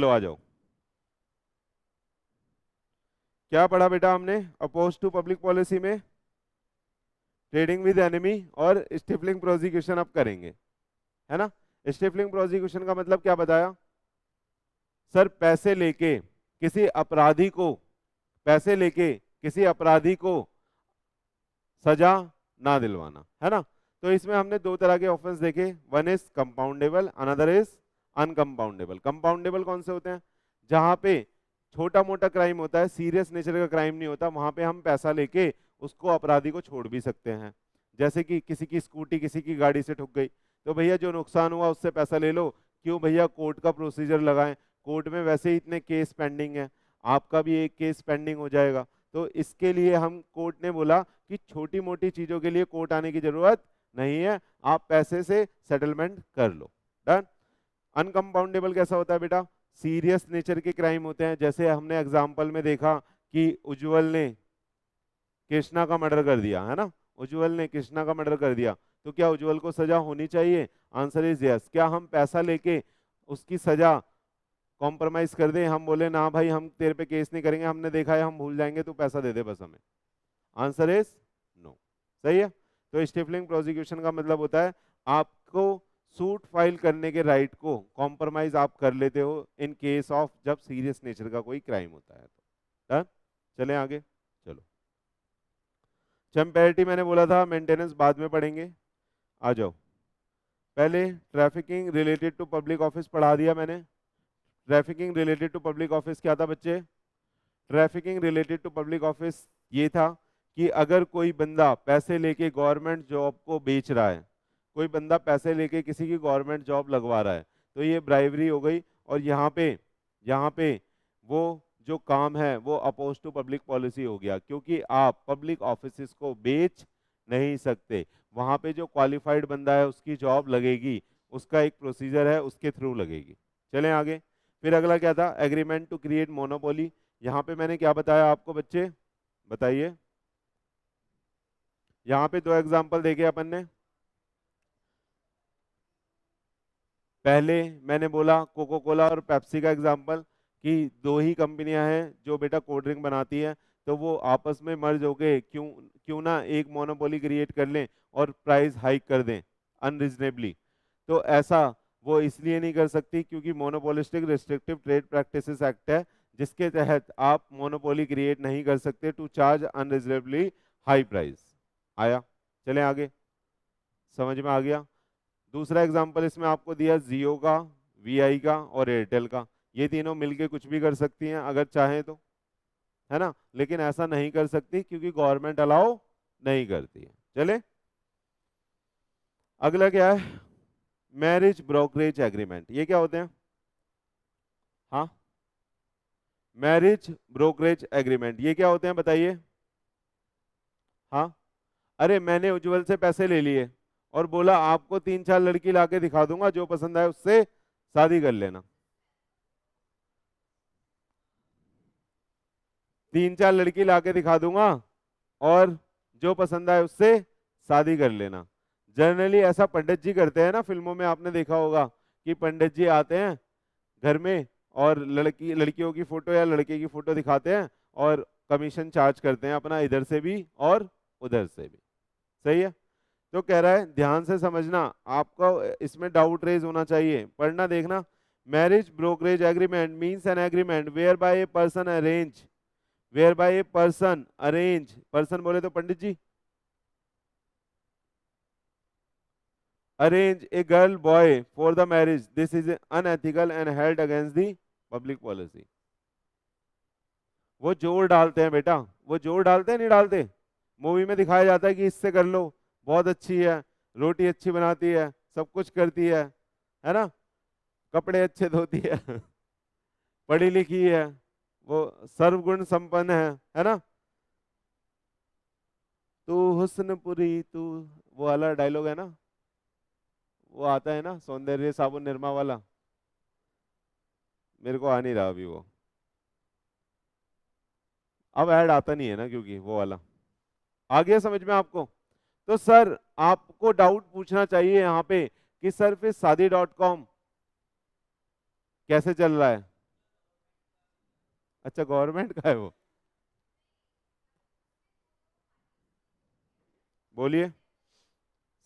चलो आ जाओ। क्या पढ़ा बेटा हमने अपोज टू पब्लिक पॉलिसी में? ट्रेडिंग विद एनिमी और स्टिफलिंग प्रोसिक्यूशन अब करेंगे, है ना। स्टिफलिंग प्रोसिक्यूशन का मतलब क्या बताया सर? पैसे लेके किसी अपराधी को, पैसे लेके किसी अपराधी को सजा ना दिलवाना, है ना। तो इसमें हमने दो तरह के ऑफेंस देखे, one is compoundable, another is uncompoundable. Compoundable कौन से होते हैं? जहां पे छोटा मोटा क्राइम होता है, सीरियस नेचर का क्राइम नहीं होता, वहां पे हम पैसा लेके उसको, अपराधी को छोड़ भी सकते हैं। जैसे कि किसी की स्कूटी किसी की गाड़ी से ठुक गई, तो भैया जो नुकसान हुआ उससे पैसा ले लो, क्यों भैया कोर्ट का प्रोसीजर लगाएं, कोर्ट में वैसे ही इतने केस पेंडिंग है, आपका भी एक केस पेंडिंग हो जाएगा। तो इसके लिए हम, कोर्ट ने बोला कि छोटी मोटी चीजों के लिए कोर्ट आने की जरूरत नहीं है, आप पैसे से सेटलमेंट कर लो, डन। अनकंपाउंडेबल कैसा होता है बेटा? सीरियस नेचर के क्राइम होते हैं, जैसे हमने एग्जाम्पल में देखा कि उज्जवल ने कृष्णा का मर्डर कर दिया, है ना। उज्जवल ने कृष्णा का मर्डर कर दिया, तो क्या उज्जवल को सजा होनी चाहिए? Answer is yes. क्या हम पैसा लेके उसकी सजा कॉम्प्रोमाइज कर दें, हम बोले ना भाई हम तेरे पे केस नहीं करेंगे, हमने देखा है, हम भूल जाएंगे, तू पैसा दे दे बस हमें? Answer is no. सही है। तो स्टिफलिंग प्रोसिक्यूशन का मतलब होता है आपको सूट फाइल करने के राइट को कॉम्प्रोमाइज आप कर लेते हो इन केस ऑफ, जब सीरियस नेचर का कोई क्राइम होता है तो। डन। चलें आगे। चलो, चैम्पेरिटी मैंने बोला था, मेंटेनेंस बाद में पढ़ेंगे। आ जाओ, पहले trafficking related to public office पढ़ा दिया मैंने। Trafficking related to public office क्या था बच्चे? Trafficking related to public office ये था कि अगर कोई बंदा पैसे लेके गवर्नमेंट जॉब को बेच रहा है, कोई बंदा पैसे लेके किसी की गवर्नमेंट जॉब लगवा रहा है, तो ये ब्राइवरी हो गई। और यहाँ पे वो जो काम है वो अपोज टू पब्लिक पॉलिसी हो गया, क्योंकि आप पब्लिक ऑफिस को बेच नहीं सकते। वहां पे जो क्वालिफाइड बंदा है उसकी जॉब लगेगी, उसका एक प्रोसीजर है, उसके थ्रू लगेगी। चलें आगे। फिर अगला क्या था? Agreement to create monopoly. यहाँ पे मैंने क्या बताया आपको बच्चे, बताइए। यहाँ पे दो एग्जांपल देखे अपन ने। पहले मैंने बोला कोको कोला और पेप्सी का एग्जांपल, कि दो ही कंपनियां हैं जो बेटा कोल्ड ड्रिंक बनाती हैं, तो वो आपस में मर्ज होके क्यों क्यों ना एक मोनोपोली क्रिएट कर लें और प्राइस हाइक कर दें अनरीजनेबली। तो ऐसा वो इसलिए नहीं कर सकती क्योंकि monopolistic restrictive trade practices act है, जिसके तहत आप मोनोपोली क्रिएट नहीं कर सकते to charge unreasonably high price. आया? चलें आगे, समझ में आ गया। दूसरा एग्जांपल इसमें आपको दिया जियो का, वीआई का और एयरटेल का। ये तीनों मिलके कुछ भी कर सकती हैं अगर चाहें तो, है ना, लेकिन ऐसा नहीं कर सकती क्योंकि गवर्नमेंट अलाउ नहीं करती है। चले, अगला क्या है? Marriage brokerage agreement. ये क्या होते हैं? हाँ, मैरिज ब्रोकरेज एग्रीमेंट ये क्या होते हैं बताइए? हाँ, अरे मैंने उज्जवल से पैसे ले लिए और बोला आपको 3-4 लड़की लाके दिखा दूंगा, जो पसंद आए उससे शादी कर लेना। 3-4 लड़की लाके दिखा दूंगा और जो पसंद आए उससे शादी कर लेना। जनरली ऐसा पंडित जी करते हैं ना, फिल्मों में आपने देखा होगा कि पंडित जी आते हैं घर में और लड़कियों की फोटो या लड़के की फोटो दिखाते हैं और कमीशन चार्ज करते हैं अपना, इधर से भी और उधर से भी। सही है। तो कह रहा है ध्यान से समझना, आपका इसमें डाउट रेज होना चाहिए, पढ़ना देखना। Marriage brokerage agreement means an agreement where by a person arrange, where by a person arrange, person बोले तो Pandit ji, arrange a girl boy for the marriage, this is unethical and held against the public policy. वो जोर डालते हैं बेटा, वो जोर डालते हैं नहीं डालते? मूवी में दिखाया जाता है कि इससे कर लो, बहुत अच्छी है, रोटी अच्छी बनाती है, सब कुछ करती है ना, कपड़े अच्छे धोती है पढ़ी लिखी है, वो सर्वगुण संपन्न है ना। तू हुस्नपुरी तू, वो वाला डायलॉग है ना, वो आता है ना सौंदर्य साबुन निरमा वाला, मेरे को आ नहीं रहा अभी वो, अब ऐड आता नहीं है ना क्योंकि वो वाला। आ गया समझ में आपको? तो सर आपको डाउट पूछना चाहिए यहाँ पे कि सर फिर शादी.com कैसे चल रहा है? अच्छा गवर्नमेंट का है वो, बोलिए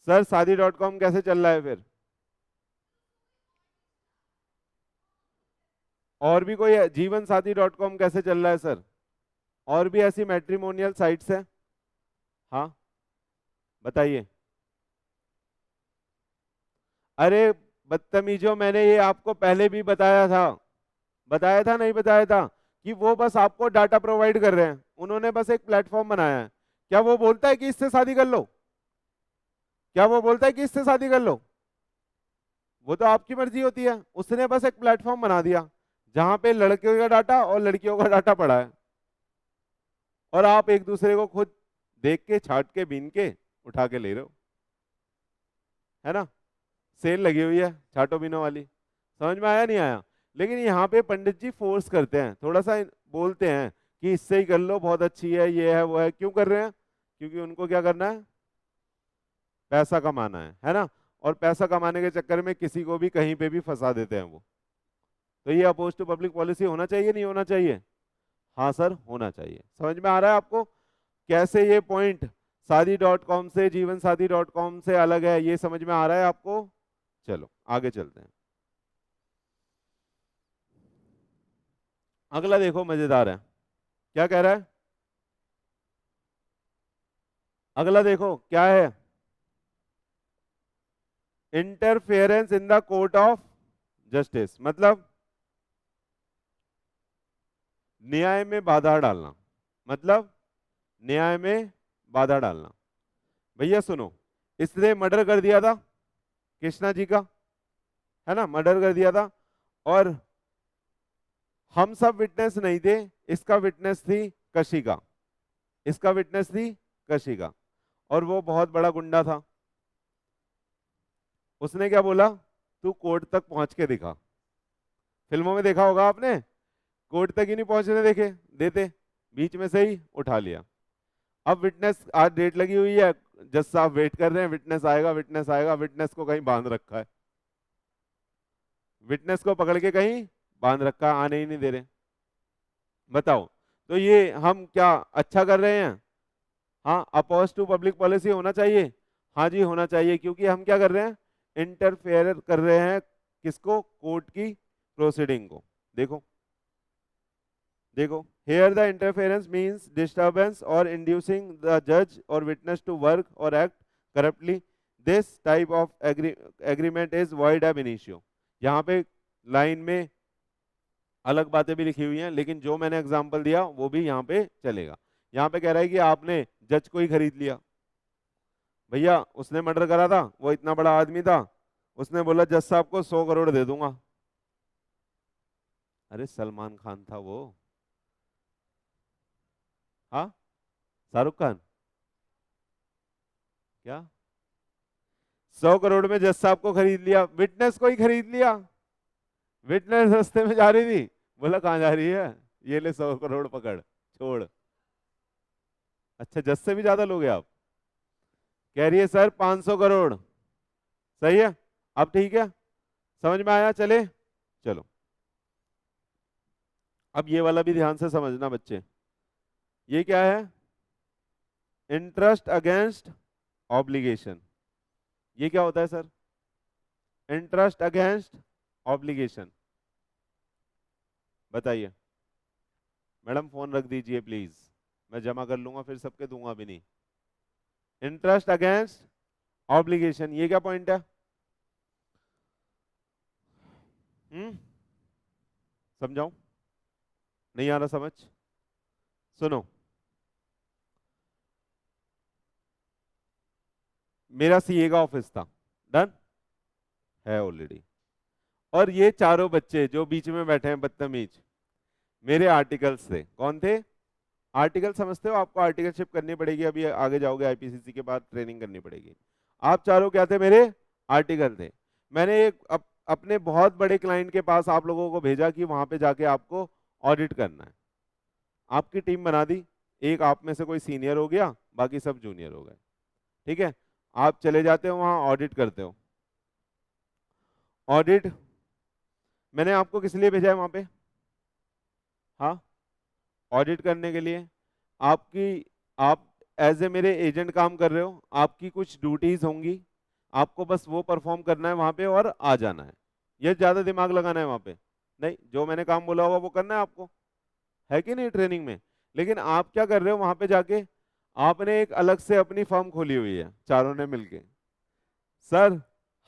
सर। शादी.com कैसे चल रहा है फिर? और भी कोई है? जीवन साथी.com कैसे चल रहा है सर? और भी ऐसी मैट्रिमोनियल साइट्स हैं? हाँ बताइए। अरे बदतमीजों, मैंने ये आपको पहले भी बताया था नहीं बताया था कि वो बस आपको डाटा प्रोवाइड कर रहे हैं, उन्होंने बस एक प्लेटफॉर्म बनाया है। क्या वो बोलता है कि इससे शादी कर लो? क्या वो बोलता है कि इससे शादी कर लो? वो तो आपकी मर्जी होती है, उसने बस एक प्लेटफॉर्म बना दिया जहां पे लड़कियों का डाटा और लड़कियों का डाटा पड़ा है, और आप एक दूसरे को खुद देख के छाट के बीन के उठा के ले रहे हो, है ना? सेल लगी हुई है छाटो बीनो वाली। समझ में आया नहीं आया? लेकिन यहाँ पे पंडित जी फोर्स करते हैं, थोड़ा सा बोलते हैं कि इससे ही कर लो, बहुत अच्छी है, ये है वो है। क्यों कर रहे हैं? क्योंकि उनको क्या करना है? पैसा कमाना है ना? और पैसा कमाने के चक्कर में किसी को भी कहीं पे भी फंसा देते हैं वो। तो ये अपोज टू पब्लिक पॉलिसी होना चाहिए नहीं होना चाहिए? हाँ सर होना चाहिए। समझ में आ रहा है आपको कैसे ये पॉइंट शादी.com से, जीवन साथी.com से अलग है? ये समझ में आ रहा है आपको? चलो आगे चलते हैं। अगला देखो मजेदार है, क्या कह रहा है? अगला देखो क्या है? Interference in the court of justice, मतलब न्याय में बाधा डालना। मतलब न्याय में बाधा डालना। भैया सुनो, इसने मर्डर कर दिया था कृष्णा जी का, है ना? मर्डर कर दिया था, और हम सब विटनेस नहीं थे, इसका विटनेस थी कशिका, इसका विटनेस थी कशिका, और वो बहुत बड़ा गुंडा था। उसने क्या बोला? तू कोर्ट तक पहुंच के दिखा। फिल्मों में देखा होगा आपने, कोर्ट तक ही नहीं पहुंचने देखे देते, बीच में से ही उठा लिया। अब विटनेस, आज डेट लगी हुई है, जज साहब वेट कर रहे हैं, विटनेस आएगा विटनेस आएगा, विटनेस को कहीं बांध रखा है, विटनेस को पकड़ के कहीं बांध रखा है, आने ही नहीं दे रहे। बताओ, तो ये हम क्या अच्छा कर रहे हैं? हाँ, अपोज टू पब्लिक पॉलिसी होना चाहिए। हाँ जी होना चाहिए, क्योंकि हम क्या कर रहे हैं? इंटरफेयर कर रहे हैं किसको? कोर्ट की प्रोसीडिंग को। देखो देखो, here the interference means disturbance or inducing the judge or witness to work or act corruptly. This type of agreement is void ab initio. यहाँ पे लाइन में अलग बातें भी लिखी हुई हैं, लेकिन जो मैंने एग्जांपल दिया वो भी यहाँ पे चलेगा। यहाँ पे कह रहा है कि आपने जज को ही खरीद लिया। भैया उसने मर्डर करा था, वो इतना बड़ा आदमी था, उसने बोला जज साहब को 100 करोड़ दे दूंगा। अरे सलमान खान था वो। हाँ, शाहरुख खान। क्या? 100 करोड़ में जज साहब को खरीद लिया, विटनेस को ही खरीद लिया। विटनेस रास्ते में जा रही थी, बोला कहाँ जा रही है, ये ले 100 करोड़ पकड़ छोड़। अच्छा जज से भी ज्यादा लोगे आप? कह रही है सर 500 करोड़। सही है, अब ठीक है, समझ में आया? चले चलो, अब ये वाला भी ध्यान से समझना बच्चे। ये क्या है? Interest against obligation. ये क्या होता है सर? इंटरेस्ट अगेंस्ट ऑब्लिगेशन, बताइए। मैडम फोन रख दीजिए प्लीज, मैं जमा कर लूंगा, फिर सबके दूंगा भी नहीं। इंटरेस्ट अगेंस्ट ऑब्लिगेशन, ये क्या पॉइंट है? समझाऊं? नहीं आ रहा समझ? सुनो, मेरा सीए का ऑफिस था, डन है ऑलरेडी, और ये चारों बच्चे जो बीच में बैठे हैं बदतमीज, मेरे आर्टिकल्स थे। कौन थे? आर्टिकल समझते हो? आपको आर्टिकलशिप करनी पड़ेगी, अभी आगे जाओगे आईपीसीसी के बाद ट्रेनिंग करनी पड़ेगी। आप चारों क्या थे? मेरे आर्टिकल थे। मैंने एक अपने बहुत बड़े क्लाइंट के पास आप लोगों को भेजा कि वहां पे जाके आपको ऑडिट करना है। आपकी टीम बना दी, एक आप में से कोई सीनियर हो गया, बाकी सब जूनियर हो गए। ठीक है, आप चले जाते हो वहां, ऑडिट करते हो। ऑडिट मैंने आपको किस लिए भेजा है वहां पे? हाँ, ऑडिट करने के लिए आप एज ए मेरे एजेंट काम कर रहे हो, आपकी कुछ ड्यूटीज होंगी, आपको बस वो परफॉर्म करना है वहां पे और आ जाना है। ये ज्यादा दिमाग लगाना है वहां पे नहीं, जो मैंने काम बोला होगा वो करना है आपको, है कि नहीं ट्रेनिंग में। लेकिन आप क्या कर रहे हो वहां पे जाके, आपने एक अलग से अपनी फर्म खोली हुई है चारों ने मिलके। सर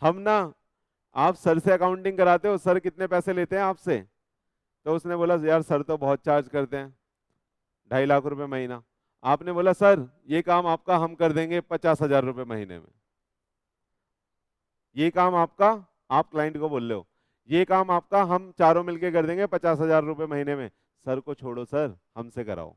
हम ना, आप सर से अकाउंटिंग कराते हो, सर कितने पैसे लेते हैं आपसे? तो उसने बोला यार सर तो बहुत चार्ज करते हैं, 2.5 लाख रुपए महीना। आपने बोला सर ये काम आपका हम कर देंगे 50,000 रुपये महीने में। ये काम आपका, आप क्लाइंट को बोल रहे हो, ये काम आपका हम चारों मिलके कर देंगे 50,000 रुपये महीने में। सर को छोड़ो सर, हमसे कराओ।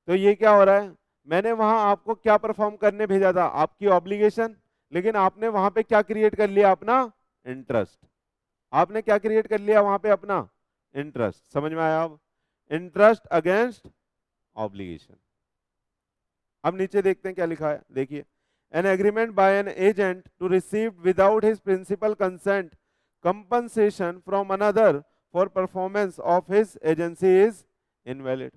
तो ये क्या हो रहा है, मैंने वहां आपको क्या परफॉर्म करने भेजा था, आपकी ऑब्लिगेशन, लेकिन आपने वहां पे क्या क्रिएट कर लिया, अपना इंटरेस्ट। आपने क्या क्रिएट कर लिया वहां पे, अपना इंटरेस्ट। समझ में आया अब, इंटरेस्ट अगेंस्ट ऑब्लिगेशन। अब नीचे देखते हैं क्या लिखा है, देखिए, an agreement by an agent to receive without his principal consent compensation from another for performance of his agency is invalid.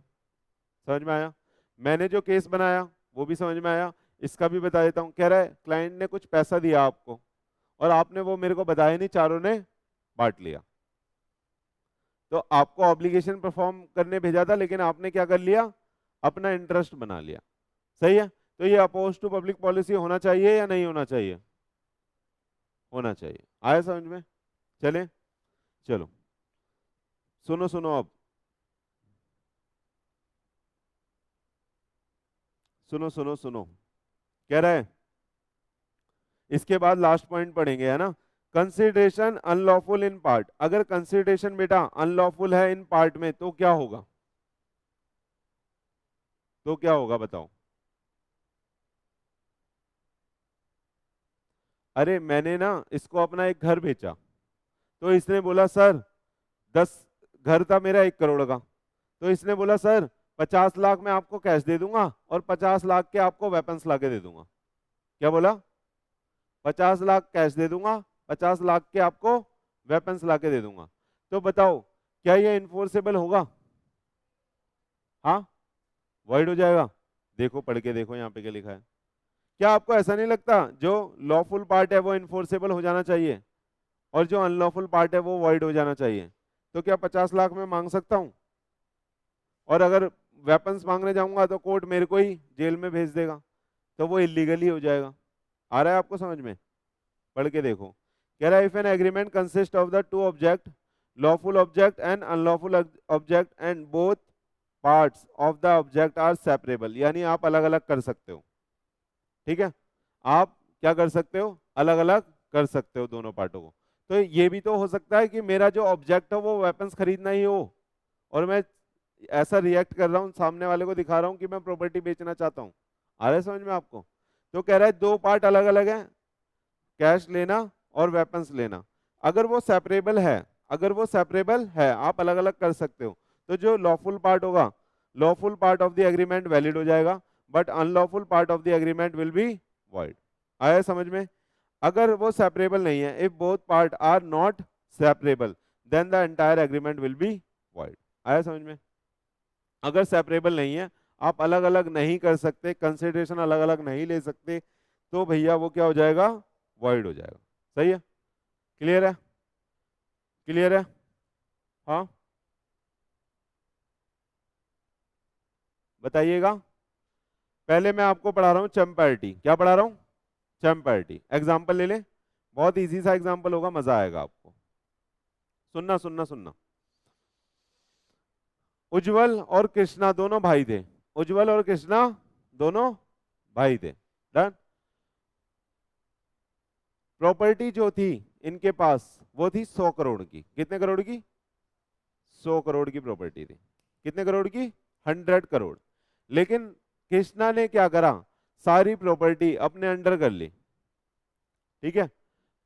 समझ में आया, मैंने जो केस बनाया वो भी समझ में आया, इसका भी बता देता हूं। कह रहा है क्लाइंट ने कुछ पैसा दिया आपको और आपने वो मेरे को बताया नहीं, चारों ने बांट लिया। तो आपको ऑब्लिगेशन परफॉर्म करने भेजा था, लेकिन आपने क्या कर लिया, अपना इंटरेस्ट बना लिया। सही है, तो ये अपोज टू पब्लिक पॉलिसी होना चाहिए या नहीं होना चाहिए? होना चाहिए। आया समझ में? चले, चलो सुनो सुनो अब, सुनो सुनो सुनो। कह रहा है इसके बाद लास्ट पॉइंट पढ़ेंगे, है ना। कंसिडरेशन अनलॉफुल इन पार्ट, अगर कंसिडरेशन बेटा अनलॉफुल है इन पार्ट में तो क्या होगा, तो क्या होगा बताओ। अरे मैंने ना इसको अपना एक घर बेचा, तो इसने बोला सर 10, घर था मेरा 1 करोड़ का, तो इसने बोला सर 50 लाख मैं आपको कैश दे दूंगा और 50 लाख के आपको वेपन्स ला के दे दूंगा। क्या बोला, 50 लाख कैश दे दूंगा, 50 लाख के आपको वेपन्स ला के दे दूंगा। तो बताओ क्या ये इन्फोर्सेबल होगा? हाँ, वॉइड हो जाएगा। देखो पढ़ के देखो यहाँ पे क्या लिखा है। क्या आपको ऐसा नहीं लगता जो लॉफुल पार्ट है वो इन्फोर्सेबल हो जाना चाहिए और जो अनलॉफुल पार्ट है वो वॉइड हो जाना चाहिए? तो क्या 50 लाख में मांग सकता हूं, और अगर वेपन्स मांगने जाऊंगा तो कोर्ट मेरे को ही जेल में भेज देगा, तो वो इलीगली हो जाएगा। आ रहा है आपको समझ में? पढ़ के देखो। कह रहा है if an agreement consist of the two object, lawful object and unlawful object, and both parts of the object are separable, यानी आप अलग अलग कर सकते हो। ठीक है, आप क्या कर सकते हो, अलग अलग कर सकते हो दोनों पार्टों को। तो ये भी तो हो सकता है कि मेरा जो ऑब्जेक्ट है वो वेपन्स खरीदना ही हो, और मैं ऐसा रिएक्ट कर रहा हूँ, सामने वाले को दिखा रहा हूँ कि मैं प्रॉपर्टी बेचना चाहता हूँ। आ रहा है समझ में आपको? तो कह रहा है दो पार्ट अलग अलग है, कैश लेना और वेपन्स लेना। अगर वो सेपरेबल है, अगर वो सेपरेबल है, आप अलग अलग कर सकते हो, तो जो लॉफुल पार्ट होगा, lawful part of the agreement valid हो जाएगा, but unlawful part of the agreement will be void. आया समझ में? अगर वो सेपरेबल नहीं है, if both part are not separable, then the entire agreement will be void. आया समझ में? अगर सेपरेबल नहीं है, आप अलग अलग नहीं कर सकते, कंसिडरेशन अलग अलग नहीं ले सकते, तो भैया वो क्या हो जाएगा, वॉइड हो जाएगा। सही है, क्लियर है, क्लियर है? हाँ बताइएगा। पहले मैं आपको पढ़ा रहा हूँ चैम्पर्टी। क्या पढ़ा रहा हूँ? चैम्पर्टी। एग्जाम्पल ले लें, बहुत इजी सा एग्जाम्पल होगा, मजा आएगा आपको। सुनना सुनना सुनना। उज्जवल और कृष्णा दोनों भाई थे, उज्जवल और कृष्णा दोनों भाई थे। डन। प्रॉपर्टी जो थी इनके पास वो थी 100 करोड़ की। कितने करोड़ की? 100 करोड़ की प्रॉपर्टी थी। कितने करोड़ की? 100 करोड़। लेकिन कृष्णा ने क्या करा, सारी प्रॉपर्टी अपने अंडर कर ली। ठीक है,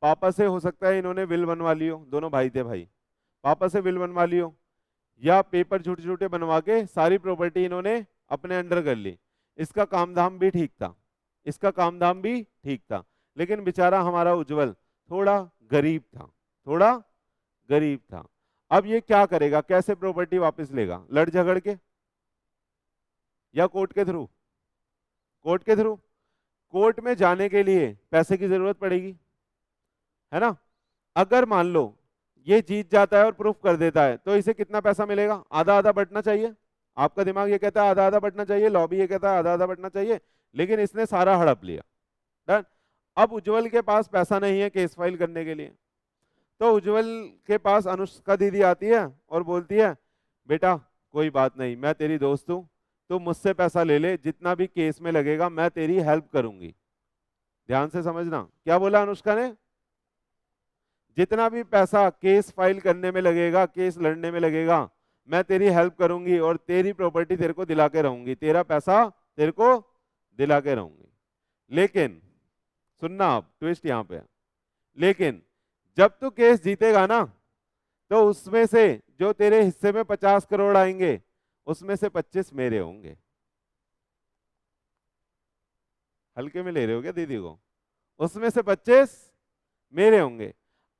पापा से हो सकता है इन्होंने विल बनवा लियो, दोनों भाई थे भाई, पापा से विल बनवा लियो, या पेपर छोटे छोटे बनवा के सारी प्रॉपर्टी इन्होंने अपने अंडर कर ली। इसका काम धाम भी ठीक था, इसका काम धाम भी ठीक था, लेकिन बेचारा हमारा उज्जवल थोड़ा गरीब था, थोड़ा गरीब था। अब ये क्या करेगा, कैसे प्रॉपर्टी वापस लेगा, लड़ झगड़ के या कोर्ट के थ्रू? कोर्ट के थ्रू। कोर्ट में जाने के लिए पैसे की जरूरत पड़ेगी, है ना। अगर मान लो ये जीत जाता है और प्रूफ कर देता है तो इसे कितना पैसा मिलेगा, आधा आधा बंटना चाहिए। आपका दिमाग ये कहता है आधा आधा बंटना चाहिए, लॉ भी ये कहता है आधा आधा बंटना चाहिए, लेकिन इसने सारा हड़प लिया। डन। अब उज्जवल के पास पैसा नहीं है केस फाइल करने के लिए, तो उज्जवल के पास अनुष्का दीदी आती है और बोलती है बेटा कोई बात नहीं, मैं तेरी दोस्त हूं, तो मुझसे पैसा ले ले, जितना भी केस में लगेगा मैं तेरी हेल्प करूंगी। ध्यान से समझना, क्या बोला अनुष्का ने, जितना भी पैसा केस फाइल करने में लगेगा, केस लड़ने में लगेगा, मैं तेरी हेल्प करूंगी और तेरी प्रॉपर्टी तेरे को दिला के रहूंगी, तेरा पैसा तेरे को दिला के रहूंगी। लेकिन सुनना, आप ट्विस्ट यहां पे है, लेकिन जब तू केस जीतेगा ना तो उसमें से जो तेरे हिस्से में 50 करोड़ आएंगे उसमें से 25 मेरे होंगे। हल्के में ले रहे हो क्या दीदी को, उसमें से 25 मेरे होंगे।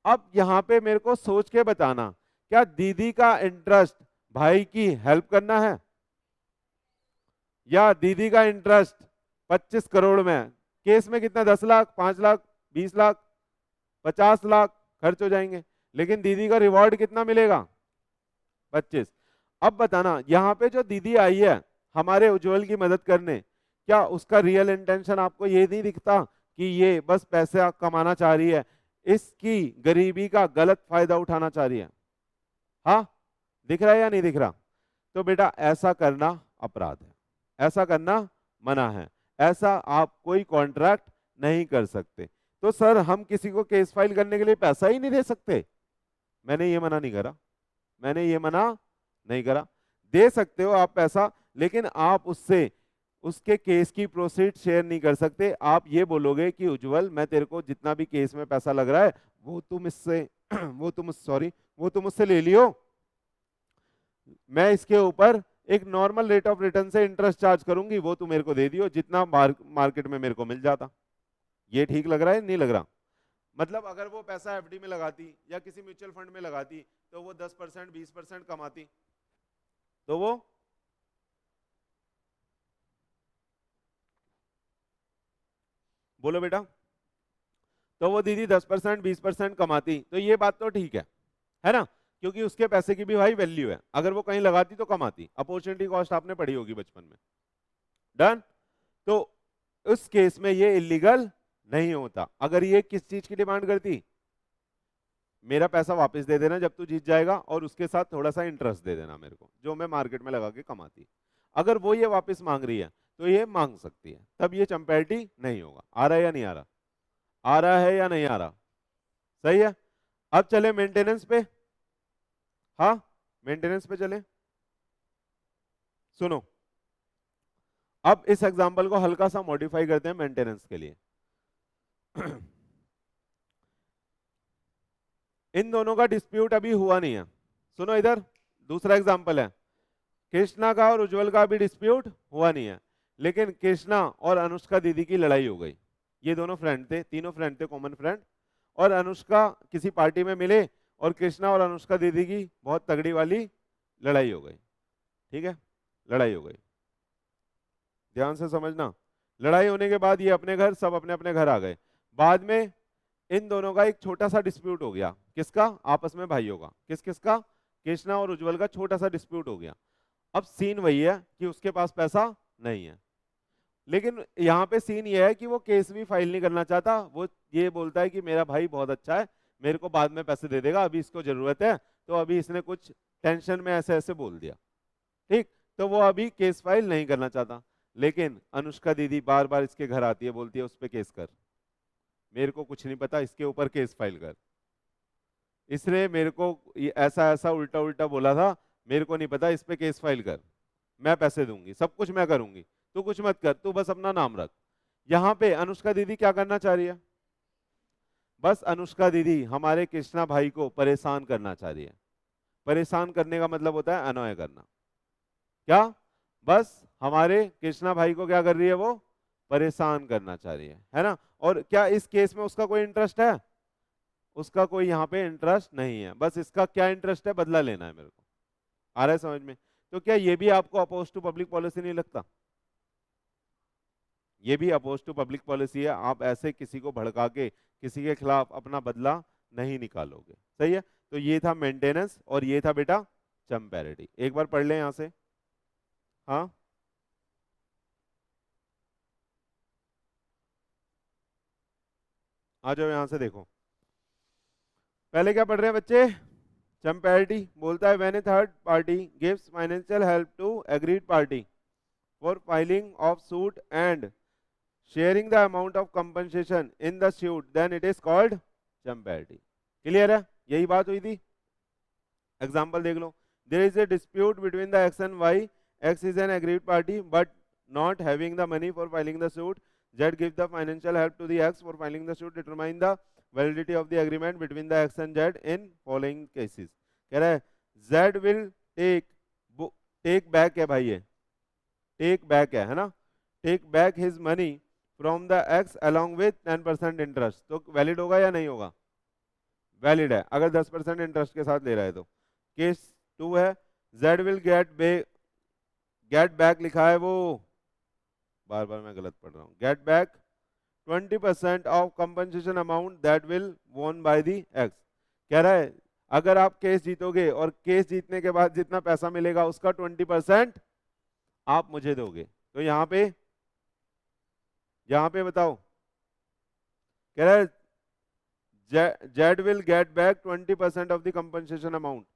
अब यहां पे मेरे को सोच के बताना, क्या दीदी का इंटरेस्ट भाई की हेल्प करना है, या दीदी का इंटरेस्ट 25 करोड़ में है? केस में कितना, 10 लाख, 5 लाख, 20 लाख, 50 लाख खर्च हो जाएंगे, लेकिन दीदी का रिवॉर्ड कितना मिलेगा, 25। अब बताना, यहाँ पे जो दीदी आई है हमारे उज्जवल की मदद करने, क्या उसका रियल इंटेंशन आपको ये नहीं दिखता कि ये बस पैसा कमाना चाह रही है, इसकी गरीबी का गलत फायदा उठाना चाह रही है? हाँ, दिख रहा है या नहीं दिख रहा? तो बेटा ऐसा करना अपराध है, ऐसा करना मना है, ऐसा आप कोई कॉन्ट्रैक्ट नहीं कर सकते। तो सर हम किसी को केस फाइल करने के लिए पैसा ही नहीं दे सकते? मैंने ये मना नहीं करा, मैंने ये मना नहीं करा। दे सकते हो आप पैसा, लेकिन आप उससे उसके केस की प्रोसीड शेयर नहीं कर सकते। आप ये बोलोगे कि उज्जवल मैं तेरे को जितना भी केस में पैसा लग रहा है वो तुम इससे वो तुम मुझसे ले लियो, मैं इसके ऊपर एक नॉर्मल रेट ऑफ रिटर्न से इंटरेस्ट चार्ज करूंगी, वो तू मेरे को दे दियो जितना मार्केट में मेरे को मिल जाता। ये ठीक लग रहा है नहीं लग रहा? मतलब अगर वो पैसा एफडी में लगाती या किसी म्यूचुअल फंड में लगाती तो वो 10% 20% कमाती, तो वो बोलो बेटा, तो वो दीदी 10% 20% कमाती, तो ये बात तो ठीक है ना, क्योंकि उसके पैसे की भी भाई वैल्यू है, अगर वो कहीं लगाती तो कमाती, अपॉर्चुनिटी कॉस्ट आपने पढ़ी होगी बचपन में। डन। तो उस केस में ये इलीगल नहीं होता। अगर ये किस चीज की डिमांड करती, मेरा पैसा वापस दे देना जब तू जीत जाएगा और उसके साथ थोड़ा सा इंटरेस्ट दे देना मेरे को जो मैं मार्केट में लगा के कमाती, अगर वो ये वापस मांग रही है तो ये मांग सकती है, तब ये चंपैल्टी नहीं होगा। आ रहा है या नहीं आ रहा? आ रहा है या नहीं आ रहा? सही है। अब चले मेंटेनेंस पे। हाँ, मेंटेनेंस पे चले। सुनो, अब इस एग्जांपल को हल्का सा मॉडिफाई करते हैं मेंटेनेंस के लिए। इन दोनों का डिस्प्यूट अभी हुआ नहीं है। सुनो इधर, दूसरा एग्जांपल है, कृष्णा का और उज्जवल का भी डिस्प्यूट हुआ नहीं है, लेकिन कृष्णा और अनुष्का दीदी की लड़ाई हो गई। ये दोनों फ्रेंड थे, तीनों फ्रेंड थे, कॉमन फ्रेंड, और अनुष्का किसी पार्टी में मिले और कृष्णा और अनुष्का दीदी की बहुत तगड़ी वाली लड़ाई हो गई। ठीक है, लड़ाई हो गई, ध्यान से समझना। लड़ाई होने के बाद ये अपने घर, सब अपने अपने घर आ गए। बाद में इन दोनों का एक छोटा सा डिस्प्यूट हो गया। किसका? आपस में भाइयों का। किस किसका? कृष्णा और उज्जवल का छोटा सा डिस्प्यूट हो गया। अब सीन वही है कि उसके पास पैसा नहीं है, लेकिन यहाँ पे सीन ये है कि वो केस भी फाइल नहीं करना चाहता। वो ये बोलता है कि मेरा भाई बहुत अच्छा है, मेरे को बाद में पैसे दे देगा, अभी इसको जरूरत है, तो अभी इसने कुछ टेंशन में ऐसे ऐसे बोल दिया। ठीक, तो वो अभी केस फाइल नहीं करना चाहता। लेकिन अनुष्का दीदी बार बार इसके घर आती है, बोलती है उस पर केस कर, मेरे को कुछ नहीं पता, इसके ऊपर केस फाइल कर, इसने मेरे को ऐसा ऐसा उल्टा उल्टा बोला था, मेरे को नहीं पता, इस पे केस फाइल कर, मैं पैसे दूंगी, सब कुछ मैं करूंगी, तू कुछ मत कर, तू बस अपना नाम रख। यहाँ पे अनुष्का दीदी क्या करना चाह रही है? बस अनुष्का दीदी हमारे कृष्णा भाई को परेशान करना चाह रही है। परेशान करने का मतलब होता है अनॉय करना। क्या? बस हमारे कृष्णा भाई को क्या कर रही है? वो परेशान करना चाह रही है ना। और क्या इस केस में उसका कोई इंटरेस्ट है? उसका कोई यहाँ पे इंटरेस्ट नहीं है, बस इसका क्या इंटरेस्ट है, बदला लेना है मेरे को। आ रहा है समझ में? तो क्या ये भी आपको अपोज टू पब्लिक पॉलिसी नहीं लगता? ये भी अपोज टू पब्लिक पॉलिसी है। आप ऐसे किसी को भड़का के किसी के खिलाफ अपना बदला नहीं निकालोगे। सही है? तो ये था मेंटेनेंस और ये था बेटा चम्पैरिटी। एक बार पढ़ लें यहां से। हाँ, आ जाओ यहां से देखो। पहले क्या पढ़ रहे हैं बच्चे? चम्पैरिटी बोलता है when a third party gives financial help to agreed party for filing of suit and sharing the amount of compensation in the suit then it is called champerty. Clear है? यही बात हुई थी। एग्जाम्पल देख लो। There is a dispute between the X and Y, X is an agreed party but not having the money for filing the suit, Z gives the financial help to the X for filing the suit. Determine the validity of the agreement between the X and Z in following cases. कह रहा है Z will take back है भाई, ये take back है ना, take back his money from the X along with 10% interest. तो valid होगा या नहीं होगा? वैलिड है अगर 10% इंटरेस्ट के साथ ले रहा है तो। केस 2 है Z will get back लिखा है वो, बार बार मैं गलत पढ़ रहा हूँ, get back 20% of compensation amount that will वोन बाय दी एक्स। कह रहा है अगर आप केस जीतोगे और केस जीतने के बाद जितना पैसा मिलेगा उसका 20% आप मुझे दोगे। तो यहाँ पे बताओ, कह रहा है Z will get back 20% of the compensation amount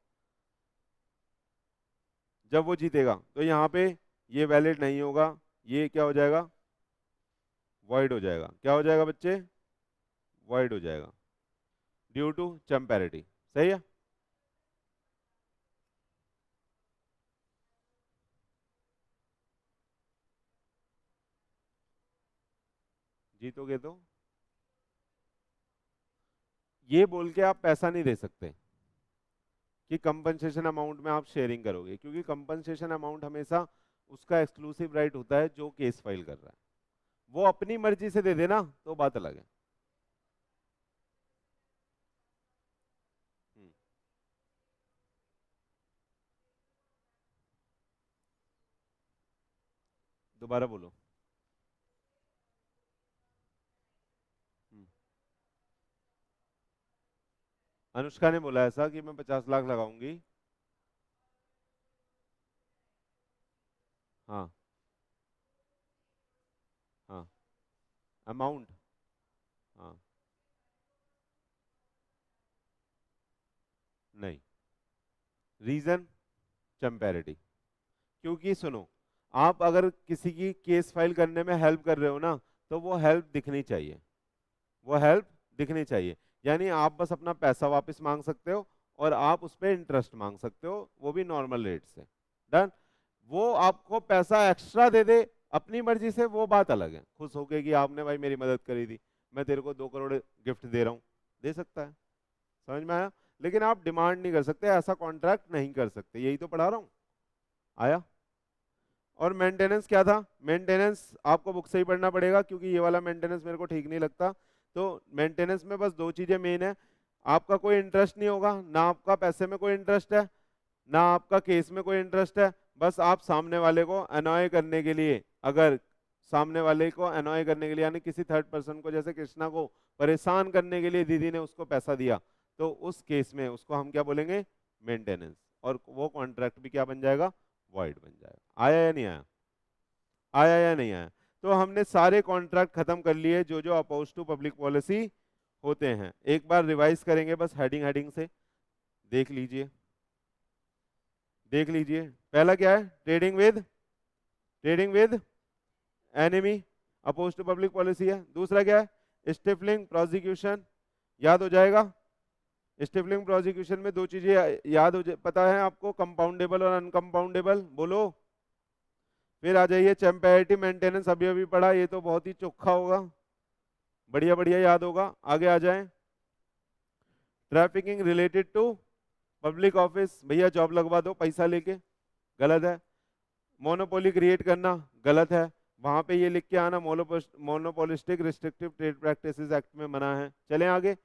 जब वो जीतेगा। तो यहाँ पे ये वैलिड नहीं होगा, ये क्या हो जाएगा? वॉइड हो जाएगा। क्या हो जाएगा बच्चे? वॉइड हो जाएगा ड्यू टू चम्पैरिटी। सही है? जीतोगे तो ये बोल के आप पैसा नहीं दे सकते कि कंपनसेशन अमाउंट में आप शेयरिंग करोगे, क्योंकि कंपनसेशन अमाउंट हमेशा उसका एक्सक्लूसिव राइट होता है जो केस फाइल कर रहा है। वो अपनी मर्जी से दे देना तो बात अलग है। दोबारा बोलो। अनुष्का ने बोला ऐसा कि मैं 50 लाख लगाऊंगी। हाँ हाँ, अमाउंट, हाँ नहीं, रीजन चम्पैरिटी। क्योंकि सुनो, आप अगर किसी की केस फाइल करने में हेल्प कर रहे हो ना, तो वो हेल्प दिखनी चाहिए, वो हेल्प दिखनी चाहिए। यानी आप बस अपना पैसा वापस मांग सकते हो और आप उस पर इंटरेस्ट मांग सकते हो, वो भी नॉर्मल रेट से। डन। वो आपको पैसा एक्स्ट्रा दे दे अपनी मर्जी से, वो बात अलग है। खुश होके कि आपने भाई मेरी मदद करी थी, मैं तेरे को 2 करोड़ गिफ्ट दे रहा हूँ, दे सकता है। समझ में आया? लेकिन आप डिमांड नहीं कर सकते, ऐसा कॉन्ट्रैक्ट नहीं कर सकते। यही तो पढ़ा रहा हूँ। आया? और मेंटेनेंस क्या था? मेंटेनेंस आपको बुक से ही पढ़ना पड़ेगा, क्योंकि ये वाला मेंटेनेंस मेरे को ठीक नहीं लगता। तो मेंटेनेंस में बस 2 चीजें मेन है। आपका कोई इंटरेस्ट नहीं होगा, ना आपका पैसे में कोई इंटरेस्ट है, ना आपका केस में कोई इंटरेस्ट है। बस आप सामने वाले को अनॉय करने के लिए, अगर सामने वाले को अनॉय करने के लिए यानी किसी थर्ड पर्सन को, जैसे कृष्णा को परेशान करने के लिए दीदी ने उसको पैसा दिया, तो उस केस में उसको हम क्या बोलेंगे? मेंटेनेंस। और वो कॉन्ट्रैक्ट भी क्या बन जाएगा? वॉइड बन जाएगा। आया या नहीं आया? आया या नहीं आया? तो हमने सारे कॉन्ट्रैक्ट खत्म कर लिए जो जो अपोज टू पब्लिक पॉलिसी होते हैं। एक बार रिवाइज करेंगे बस हेडिंग हेडिंग से। देख लीजिए, देख लीजिए। पहला क्या है? Trading with enemy, oppose to public policy है। दूसरा क्या है? स्टिफलिंग प्रोसिक्यूशन, याद हो जाएगा। स्टिफलिंग प्रोसिक्यूशन में 2 चीजें याद पता है आपको, कंपाउंडेबल और अनकंपाउंडेबल। बोलो। फिर आ जाइए चैम्पैरिटी मेंटेनेंस, अभी अभी पढ़ा, ये तो बहुत ही चोखा होगा, बढ़िया बढ़िया याद होगा। आगे आ जाए, trafficking related to public office, भैया जॉब लगवा दो पैसा लेके, गलत है। मोनोपोली क्रिएट करना, गलत है। वहां पे ये लिख के आना monopolistic restrictive trade practices act में मना है। चलें आगे।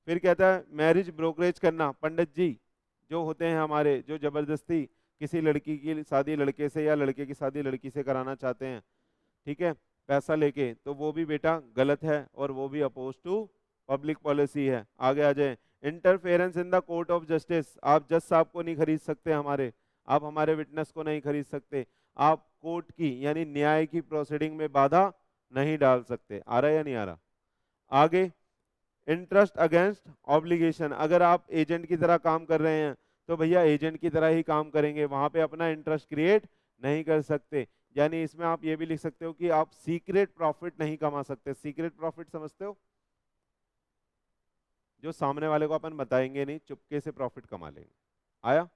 फिर कहता है मैरिज ब्रोकरेज करना, पंडित जी जो होते हैं हमारे, जो जबरदस्ती किसी लड़की की शादी लड़के से या लड़के की शादी लड़की से कराना चाहते हैं, ठीक है, पैसा लेके, तो वो भी बेटा गलत है और वो भी अपोज टू पब्लिक पॉलिसी है। आगे आ जाए, interference in the court of justice, आप जज साहब को नहीं खरीद सकते हमारे, आप हमारे विटनेस को नहीं खरीद सकते, आप कोर्ट की यानी न्याय की प्रोसीडिंग में बाधा नहीं डाल सकते। आ रहा है या नहीं आ रहा? आगे, इंटरेस्ट अगेंस्ट ऑब्लिगेशन, अगर आप एजेंट की तरह काम कर रहे हैं तो भैया एजेंट की तरह ही काम करेंगे, वहां पे अपना इंटरेस्ट क्रिएट नहीं कर सकते। यानी इसमें आप ये भी लिख सकते हो कि आप सीक्रेट प्रॉफिट नहीं कमा सकते। सीक्रेट प्रॉफिट समझते हो? जो सामने वाले को अपन बताएंगे नहीं, चुपके से प्रॉफिट कमा लेंगे। आया?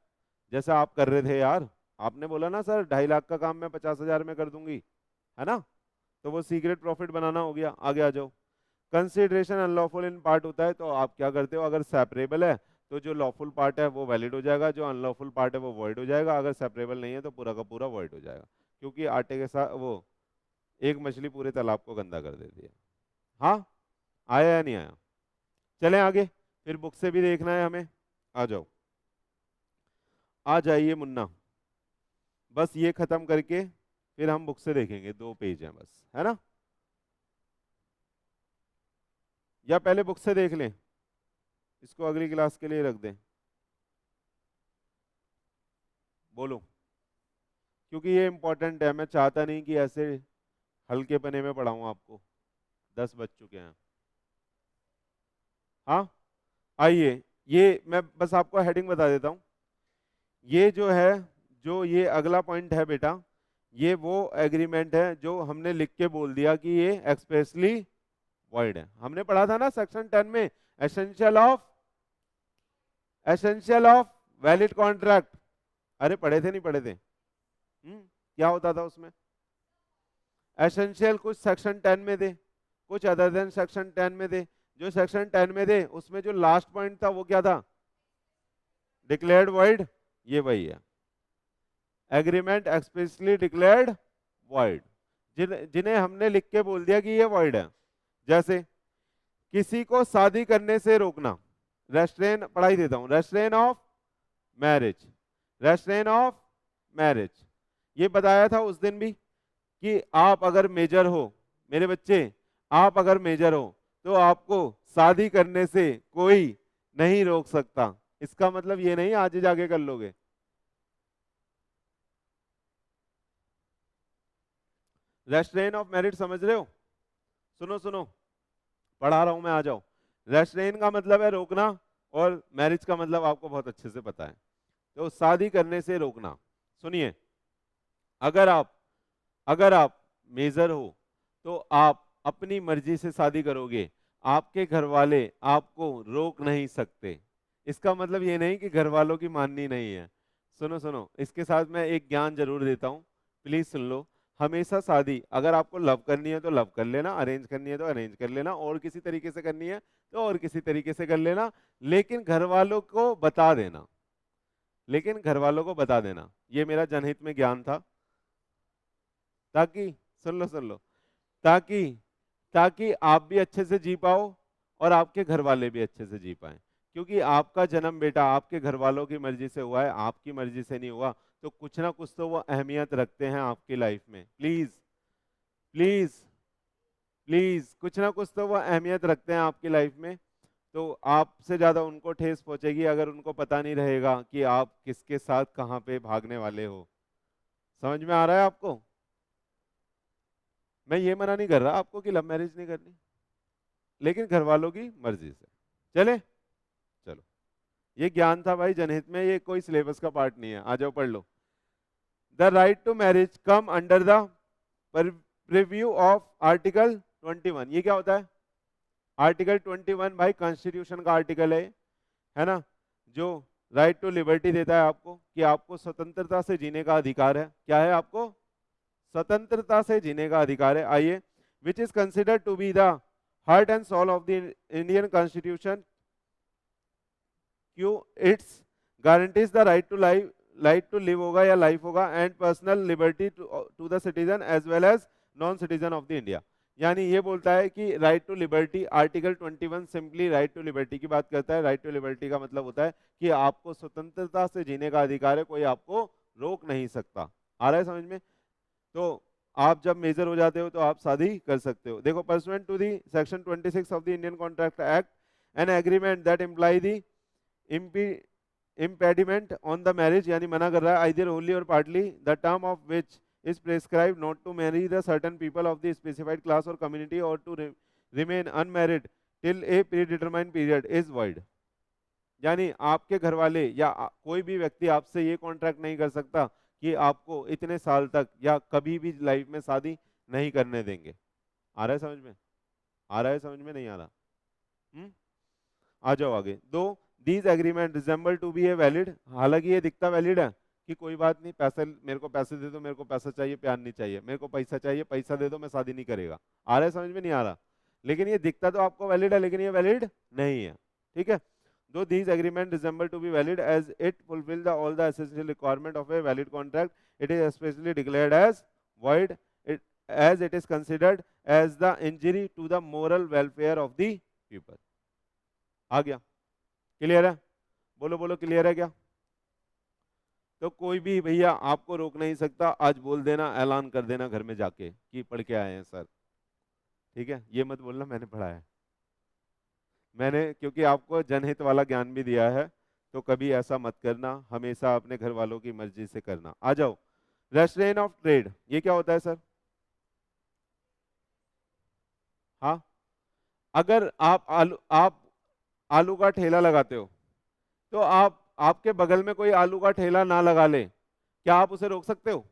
जैसा आप कर रहे थे यार, आपने बोला ना सर 2.5 लाख का काम मैं 50,000 में कर दूंगी, है ना? तो वो सीक्रेट प्रॉफिट बनाना हो गया। आगे आ जाओ, कंसिडरेशन अनलॉफुल इन पार्ट होता है तो आप क्या करते हो, अगर सेपरेबल है तो जो लॉफुल पार्ट है वो वैलिड हो जाएगा, जो अनलॉफुल पार्ट है वो वॉइड हो जाएगा, अगर सेपरेबल नहीं है तो पूरा का पूरा वॉइड हो जाएगा, क्योंकि आटे के साथ वो एक मछली पूरे तालाब को गंदा कर देती है। हाँ, आया या नहीं आया? चलें आगे, फिर बुक से भी देखना है हमें। आ जाओ, आ जाइए मुन्ना, बस ये खत्म करके फिर हम बुक से देखेंगे, 2 पेज हैं बस, है ना? या पहले बुक से देख लें, इसको अगली क्लास के लिए रख दें? बोलो, क्योंकि ये इंपॉर्टेंट है, मैं चाहता नहीं कि ऐसे हल्के पने में पढ़ाऊं आपको। 10 बज चुके हैं। हाँ, आइए, ये मैं बस आपको हेडिंग बता देता हूँ। ये जो है, जो ये अगला पॉइंट है बेटा, ये वो एग्रीमेंट है जो हमने लिख के बोल दिया कि ये एक्सप्रेसली वॉइड है। हमने पढ़ा था ना सेक्शन 10 में, एसेंशियल ऑफ वैलिड कॉन्ट्रैक्ट। अरे पढ़े थे नहीं पढ़े थे? क्या होता था उसमें? एसेंशियल कुछ सेक्शन 10 में दे, कुछ अदर देन सेक्शन 10 में दे। जो सेक्शन 10 में दे उसमें जो लास्ट पॉइंट था वो क्या था? Declared void. ये वही है, एग्रीमेंट एक्सप्रेसली डिक्लेयर्ड वॉइड, जिन्हें हमने लिख के बोल दिया कि ये वॉइड है। जैसे किसी को शादी करने से रोकना, रेस्ट्रेन, पढ़ाई देता हूं, restrain of marriage, restrain of marriage. ये बताया था उस दिन भी कि आप अगर मेजर हो, मेरे बच्चे, आप अगर मेजर हो तो आपको शादी करने से कोई नहीं रोक सकता। इसका मतलब ये नहीं आज ही जाके कर लोगे। रेस्ट्रेन ऑफ मैरिज समझ रहे हो? सुनो सुनो, पढ़ा रहा हूं मैं, आ जाओ। रेस्ट्रेन का मतलब है रोकना, और मैरिज का मतलब आपको बहुत अच्छे से पता है, तो शादी करने से रोकना। सुनिए, अगर आप अगर आप मेजर हो तो आप अपनी मर्जी से शादी करोगे, आपके घर वाले आपको रोक नहीं सकते। इसका मतलब ये नहीं कि घर वालों की माननी नहीं है। सुनो सुनो, इसके साथ मैं एक ज्ञान जरूर देता हूँ, प्लीज सुन लो। हमेशा शादी अगर आपको लव करनी है तो लव कर लेना, अरेंज करनी है तो अरेंज कर लेना, और किसी तरीके से करनी है तो और किसी तरीके से कर लेना, लेकिन घर वालों को बता देना, लेकिन घर वालों को बता देना। ये मेरा जनहित में ज्ञान था, ताकि, सुन लो, ताकि ताकि आप भी अच्छे से जी पाओ और आपके घर वाले भी अच्छे से जी पाए। क्योंकि आपका जन्म बेटा आपके घर वालों की मर्जी से हुआ है, आपकी मर्जी से नहीं हुआ, तो कुछ ना कुछ तो वो अहमियत रखते हैं आपकी लाइफ में। प्लीज प्लीज प्लीज, कुछ ना कुछ तो वो अहमियत रखते हैं आपकी लाइफ में। तो आपसे ज्यादा उनको ठेस पहुंचेगी अगर उनको पता नहीं रहेगा कि आप किसके साथ कहाँ पे भागने वाले हो। समझ में आ रहा है आपको? मैं ये मना नहीं कर रहा आपको कि लव मैरिज नहीं करनी, लेकिन घर वालों की मर्जी से। चले, चलो, ये ज्ञान था भाई जनहित में, ये कोई सिलेबस का पार्ट नहीं है। आ जाओ पढ़ लो। The right to marriage come under the preview of article 21। ये क्या होता है? आर्टिकल 21 भाई कॉन्स्टिट्यूशन का आर्टिकल है ना, जो राइट टू लिबर्टी देता है आपको, कि आपको स्वतंत्रता से जीने का अधिकार है। क्या है? आपको स्वतंत्रता से जीने का अधिकार है। आइए, which is considered to be the heart and soul of the Indian constitution, क्यों? It's guarantees the right to life, right to live होगा या लाइफ होगा, and personal liberty to the citizen as well as non citizen of the India. यानी ये बोलता है कि right to liberty, article 21 simply right to liberty की बात करता है। राइट टू लिबर्टी का मतलब होता है कि आपको स्वतंत्रता से जीने का अधिकार है, कोई आपको रोक नहीं सकता। आ रहा है समझ में? तो आप जब मेजर हो जाते हो तो आप शादी कर सकते हो। देखो, pursuant to the section 26 of the Indian contract act, an agreement that imply the impediment on the marriage, यानी मना कर रहा है, either wholly or partly, the term of which is prescribed not to marry the certain people of the specified class or community or to remain unmarried till a predetermined period is void। यानी आपके घर वाले या कोई भी व्यक्ति आपसे ये कॉन्ट्रैक्ट नहीं कर सकता कि आपको इतने साल तक या कभी भी लाइफ में शादी नहीं करने देंगे। आ रहा है समझ में? आ रहा है समझ में? नहीं आ रहा? आ जाओ आगे। दो, these agreement resemble to be a valid, हालांकि ये दिखता वैलिड है कि कोई बात नहीं, पैसे मेरे को पैसे दे दो, मेरे को पैसा चाहिए, प्यार नहीं चाहिए, मेरे को पैसा चाहिए, पैसा दे दो, मैं शादी नहीं करेगा। आ रहा है समझ में? नहीं आ रहा? लेकिन ये दिखता तो आपको वैलिड है, लेकिन ये वैलिड नहीं है। ठीक है? दो these agreement resemble to be valid as it fulfil the all the essential requirement of a valid contract, it is specially declared as void as it is considered as the injury to the moral welfare of the people। आ गया? Clear है? बोलो बोलो, clear है क्या? तो कोई भी भैया आपको रोक नहीं सकता, आज बोल देना, ऐलान कर देना घर में जाके कि पढ़ के आए हैं सर। ठीक है? ये मत बोलना मैंने पढ़ा है, मैंने क्योंकि आपको जनहित वाला ज्ञान भी दिया है, तो कभी ऐसा मत करना, हमेशा अपने घर वालों की मर्जी से करना। आ जाओ, रेस्ट्रेन ऑफ ट्रेड, ये क्या होता है सर? हाँ, अगर आप आलू का ठेला लगाते हो, तो आपके बगल में कोई आलू का ठेला ना लगा ले, क्या आप उसे रोक सकते हो?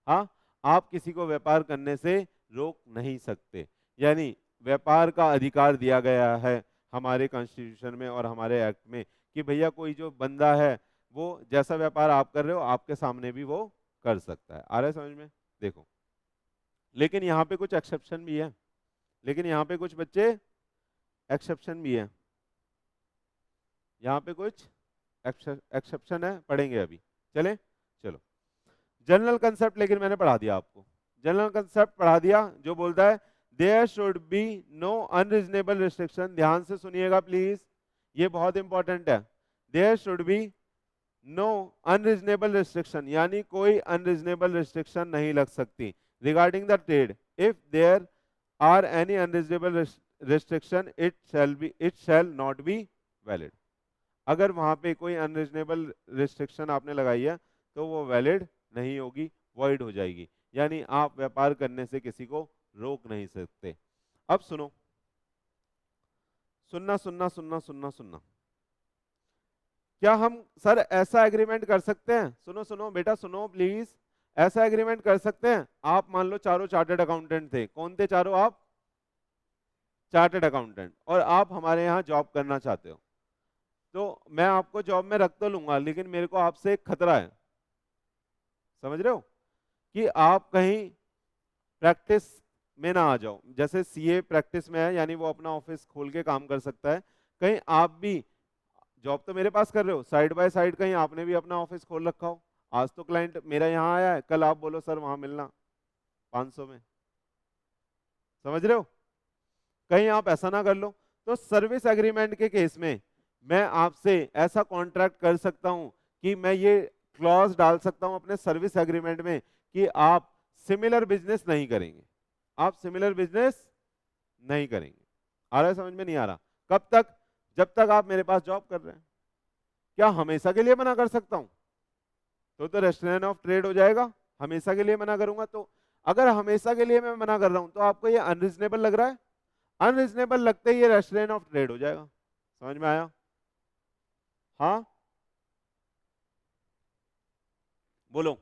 हाँ, आप किसी को व्यापार करने से रोक नहीं सकते। यानी व्यापार का अधिकार दिया गया है हमारे कॉन्स्टिट्यूशन में और हमारे एक्ट में कि भैया कोई जो बंदा है वो जैसा व्यापार आप कर रहे हो आपके सामने भी वो कर सकता है। आ रहा है समझ में? देखो, लेकिन यहाँ पे कुछ एक्सेप्शन भी है, लेकिन यहाँ पे कुछ बच्चे एक्सेप्शन भी है, यहाँ पे कुछ एक्सेप्शन है, पढ़ेंगे अभी। चलें, चलो। जनरल कंसेप्ट लेकिन मैंने पढ़ा दिया आपको, जनरल कंसेप्ट पढ़ा दिया जो बोलता है there should be no unreasonable restriction. ध्यान से सुनिएगा प्लीज, ये बहुत इंपॉर्टेंट है। There should be no unreasonable restriction, यानी कोई अनरीजनेबल रिस्ट्रिक्शन नहीं लग सकती regarding the trade. If there are any unreasonable restriction it shall not be valid. अगर वहां पे कोई अनरीजनेबल रिस्ट्रिक्शन आपने लगाई है तो वो वैलिड नहीं होगी, वॉइड हो जाएगी, यानी आप व्यापार करने से किसी को रोक नहीं सकते। अब सुनो, सुनना सुनना सुनना सुनना सुनना, क्या हम सर ऐसा एग्रीमेंट कर सकते हैं? सुनो सुनो बेटा, सुनो प्लीज, ऐसा एग्रीमेंट कर सकते हैं? आप मान लो चारों चार्टर्ड अकाउंटेंट थे, कौन थे चारों? आप चार्टर्ड अकाउंटेंट, और आप हमारे यहाँ जॉब करना चाहते हो, तो मैं आपको जॉब में रख तो लूंगा, लेकिन मेरे को आपसे एक खतरा है, समझ रहे हो, कि आप कहीं प्रैक्टिस में ना आ जाओ। जैसे सीए प्रैक्टिस में है, यानी वो अपना ऑफिस खोल के काम कर सकता है, कहीं आप भी जॉब तो मेरे पास कर रहे हो, साइड बाय साइड कहीं आपने भी अपना ऑफिस खोल रखा हो। आज तो क्लाइंट मेरा यहाँ आया है, कल आप बोलो सर वहां मिलना 500 में, समझ रहे हो, कहीं आप ऐसा ना कर लो। तो सर्विस एग्रीमेंट के केस में मैं आपसे ऐसा कॉन्ट्रैक्ट कर सकता हूं कि मैं ये क्लॉज डाल सकता हूं अपने सर्विस एग्रीमेंट में कि आप सिमिलर बिजनेस नहीं करेंगे, आप सिमिलर बिजनेस नहीं करेंगे। आ रहा है समझ में? नहीं आ रहा? कब तक? जब तक आप मेरे पास जॉब कर रहे हैं। क्या हमेशा के लिए मना कर सकता हूं? तो रेस्ट्रेन ऑफ ट्रेड हो जाएगा। हमेशा के लिए मना करूंगा तो, अगर हमेशा के लिए मैं मना कर रहा हूं तो आपको ये अनरीजनेबल लग रहा है, अनरीजनेबल लगते ही ये रेस्ट्रेन ऑफ ट्रेड हो जाएगा। समझ में आया? हाँ बोलो,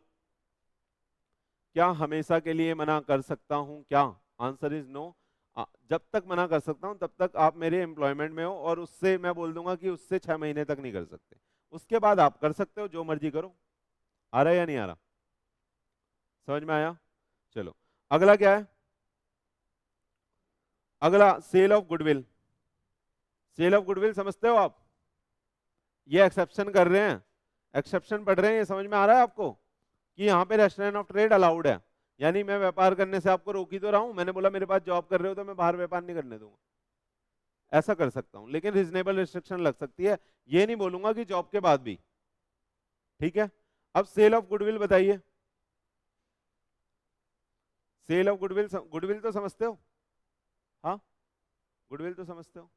क्या हमेशा के लिए मना कर सकता हूं क्या? Answer is no. जब तक मना कर सकता हूं तब तक आप मेरे एम्प्लॉयमेंट में हो, और उससे मैं बोल दूंगा कि उससे 6 महीने तक नहीं कर सकते, उसके बाद आप कर सकते हो, जो मर्जी करो। आ रहा है या नहीं आ रहा? समझ में आया? चलो, अगला क्या है? अगला sale of goodwill. Sale of goodwill समझते हो आप? ये एक्सेप्शन कर रहे हैं, एक्सेप्शन पढ़ रहे हैं, ये समझ में आ रहा है आपको कि यहाँ पे रेस्ट्रेन ऑफ ट्रेड अलाउड है। यानी मैं व्यापार करने से आपको रोक ही तो रहा हूं, मैंने बोला मेरे पास जॉब कर रहे हो तो मैं बाहर व्यापार नहीं करने दूंगा, ऐसा कर सकता हूं, लेकिन रीजनेबल रिस्ट्रिक्शन लग सकती है, ये नहीं बोलूंगा कि जॉब के बाद भी। ठीक है, अब सेल ऑफ गुडविल बताइए, सेल ऑफ गुडविल, गुडविल तो समझते हो, हाँ गुडविल तो समझते हो।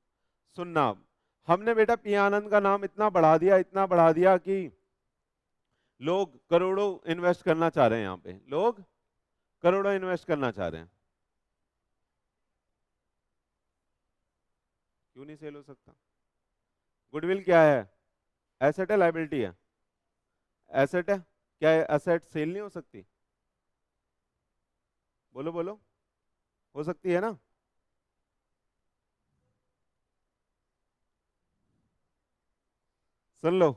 सुनना, अब हमने बेटा पी आनंद का नाम इतना बढ़ा दिया, इतना बढ़ा दिया कि लोग करोड़ों इन्वेस्ट करना चाह रहे हैं, यहाँ पे लोग करोड़ों इन्वेस्ट करना चाह रहे हैं, क्यों नहीं सेल हो सकता? गुडविल क्या है? एसेट है, लाइबिलिटी है? एसेट है, क्या है? एसेट सेल नहीं हो सकती? बोलो बोलो, हो सकती है ना? सुन लो,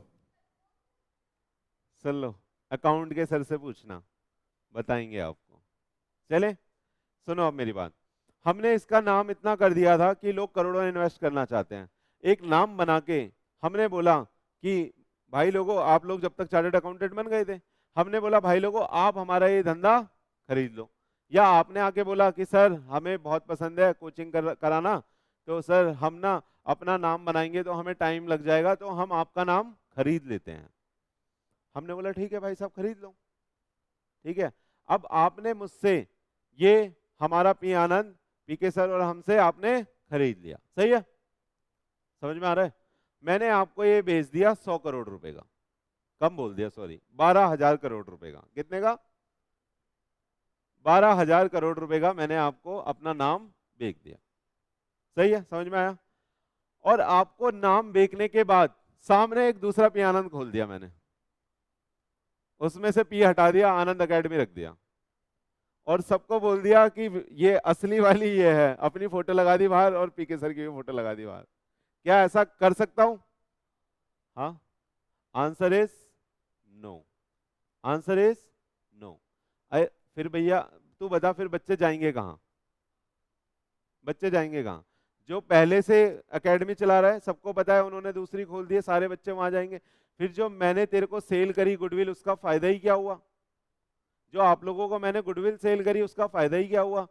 सुन लो, अकाउंट के सर से पूछना, बताएंगे आपको। चले, सुनो अब मेरी बात, हमने इसका नाम इतना कर दिया था कि लोग करोड़ों इन्वेस्ट करना चाहते हैं, एक नाम बना के हमने बोला कि भाई लोगों, आप लोग जब तक चार्टर्ड अकाउंटेंट बन गए थे, हमने बोला भाई लोगों आप हमारा ये धंधा खरीद लो, या आपने आके बोला कि सर हमें बहुत पसंद है कोचिंग कराना, तो सर हम ना अपना नाम बनाएंगे तो हमें टाइम लग जाएगा, तो हम आपका नाम खरीद लेते हैं। हमने बोला ठीक है भाई साहब खरीद लो, ठीक है। अब आपने मुझसे ये हमारा पी आनंद, पीके सर और हमसे आपने खरीद लिया, सही है, समझ में आ रहा है? मैंने आपको ये बेच दिया 100 करोड़ रुपए का, कम बोल दिया सॉरी, 12,000 करोड़ रुपए का, कितने का? 12,000 करोड़ रुपए का मैंने आपको अपना नाम बेच दिया, सही है, समझ में आया? और आपको नाम बेचने के बाद सामने एक दूसरा पी आनंद खोल दिया मैंने, उसमें से पी हटा दिया, आनंद एकेडमी रख दिया, और सबको बोल दिया कि ये असली वाली ये है, अपनी फोटो लगा दी बाहर और पीके सर की भी फोटो लगा दी बाहर। क्या ऐसा कर सकता हूं? हाँ, answer is no, answer is no. फिर भैया तू बता, फिर बच्चे जाएंगे कहाँ? बच्चे जाएंगे कहाँ? जो पहले से एकेडमी चला रहा है, सबको पता है, उन्होंने दूसरी खोल दी है, सारे बच्चे वहां जाएंगे। फिर जो मैंने तेरे को सेल करी गुडविल, उसका फायदा ही क्या हुआ? जो आप लोगों को मैंने गुडविल सेल करी, उसका फायदा ही क्या हुआ?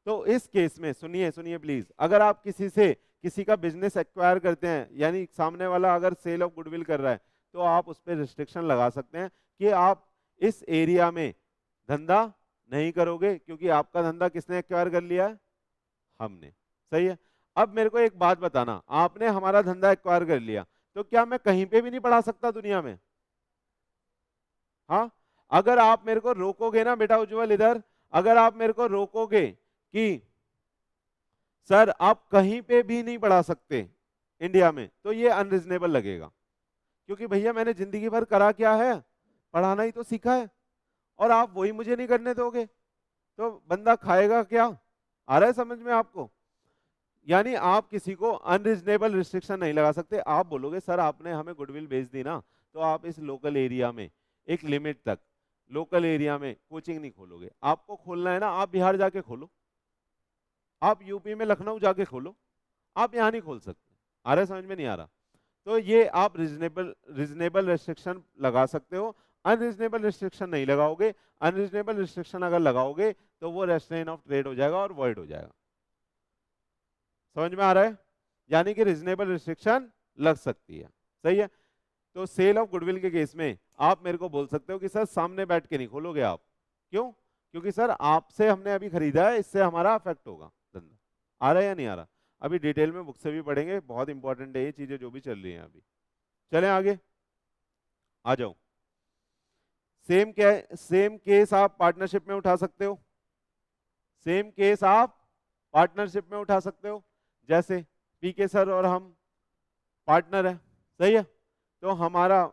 तो इस केस में सुनिए, सुनिए प्लीज, अगर आप किसी से किसी का बिजनेस एक्वायर करते हैं, यानी सामने वाला अगर सेल ऑफ गुडविल कर रहा है, तो आप उस पर रिस्ट्रिक्शन लगा सकते हैं कि आप इस एरिया में धंधा नहीं करोगे, क्योंकि आपका धंधा किसने एक्वायर कर लिया है? हमने, सही है। अब मेरे को एक बात बताना, आपने हमारा धंधा एक्वायर कर लिया, तो क्या मैं कहीं पे भी नहीं पढ़ा सकता दुनिया में? हाँ, अगर आप मेरे को रोकोगे ना बेटा उज्जवल, इधर अगर आप मेरे को रोकोगे कि सर आप कहीं पे भी नहीं पढ़ा सकते इंडिया में, तो ये अनरिजनेबल लगेगा, क्योंकि भैया मैंने जिंदगी भर करा क्या है? पढ़ाना ही तो सीखा है, और आप वही मुझे नहीं करने दोगे, तो बंदा खाएगा क्या? आ रहा है समझ में आपको? यानी आप किसी को अनरिजनेबल रिस्ट्रिक्शन नहीं लगा सकते। आप बोलोगे सर आपने हमें गुडविल भेज दी ना, तो आप इस लोकल एरिया में एक लिमिट तक, लोकल एरिया में कोचिंग नहीं खोलोगे, आपको खोलना है ना आप बिहार जाके खोलो, आप यूपी में लखनऊ जाके खोलो, आप यहाँ नहीं खोल सकते। आ रहा है समझ में? नहीं आ रहा? तो ये आप रीजनेबल रीजनेबल रिस्ट्रिक्शन लगा सकते हो, अनरीजनेबल रिस्ट्रिक्शन नहीं लगाओगे। अनरीजनेबल रिस्ट्रिक्शन अगर लगाओगे तो वो रेस्ट्रेन ऑफ ट्रेड हो जाएगा और वॉइड हो जाएगा। समझ में आ रहा है? यानी कि रीजनेबल रिस्ट्रिक्शन लग सकती है, सही है। तो सेल ऑफ गुडविल के केस में आप मेरे को बोल सकते हो कि सर सामने बैठ के नहीं खोलोगे आप, क्यों? क्योंकि सर आपसे हमने अभी खरीदा है, इससे हमारा अफेक्ट होगा धंधा। आ रहा है या नहीं आ रहा? अभी डिटेल में बुक से भी पढ़ेंगे, बहुत इंपॉर्टेंट है ये चीजें जो भी चल रही हैं अभी। चलें आगे, आ जाओ। सेम क्या है, सेम केस आप पार्टनरशिप में उठा सकते हो, सेम केस आप पार्टनरशिप में उठा सकते हो। जैसे पीके सर और हम पार्टनर है, सही है, तो हमारा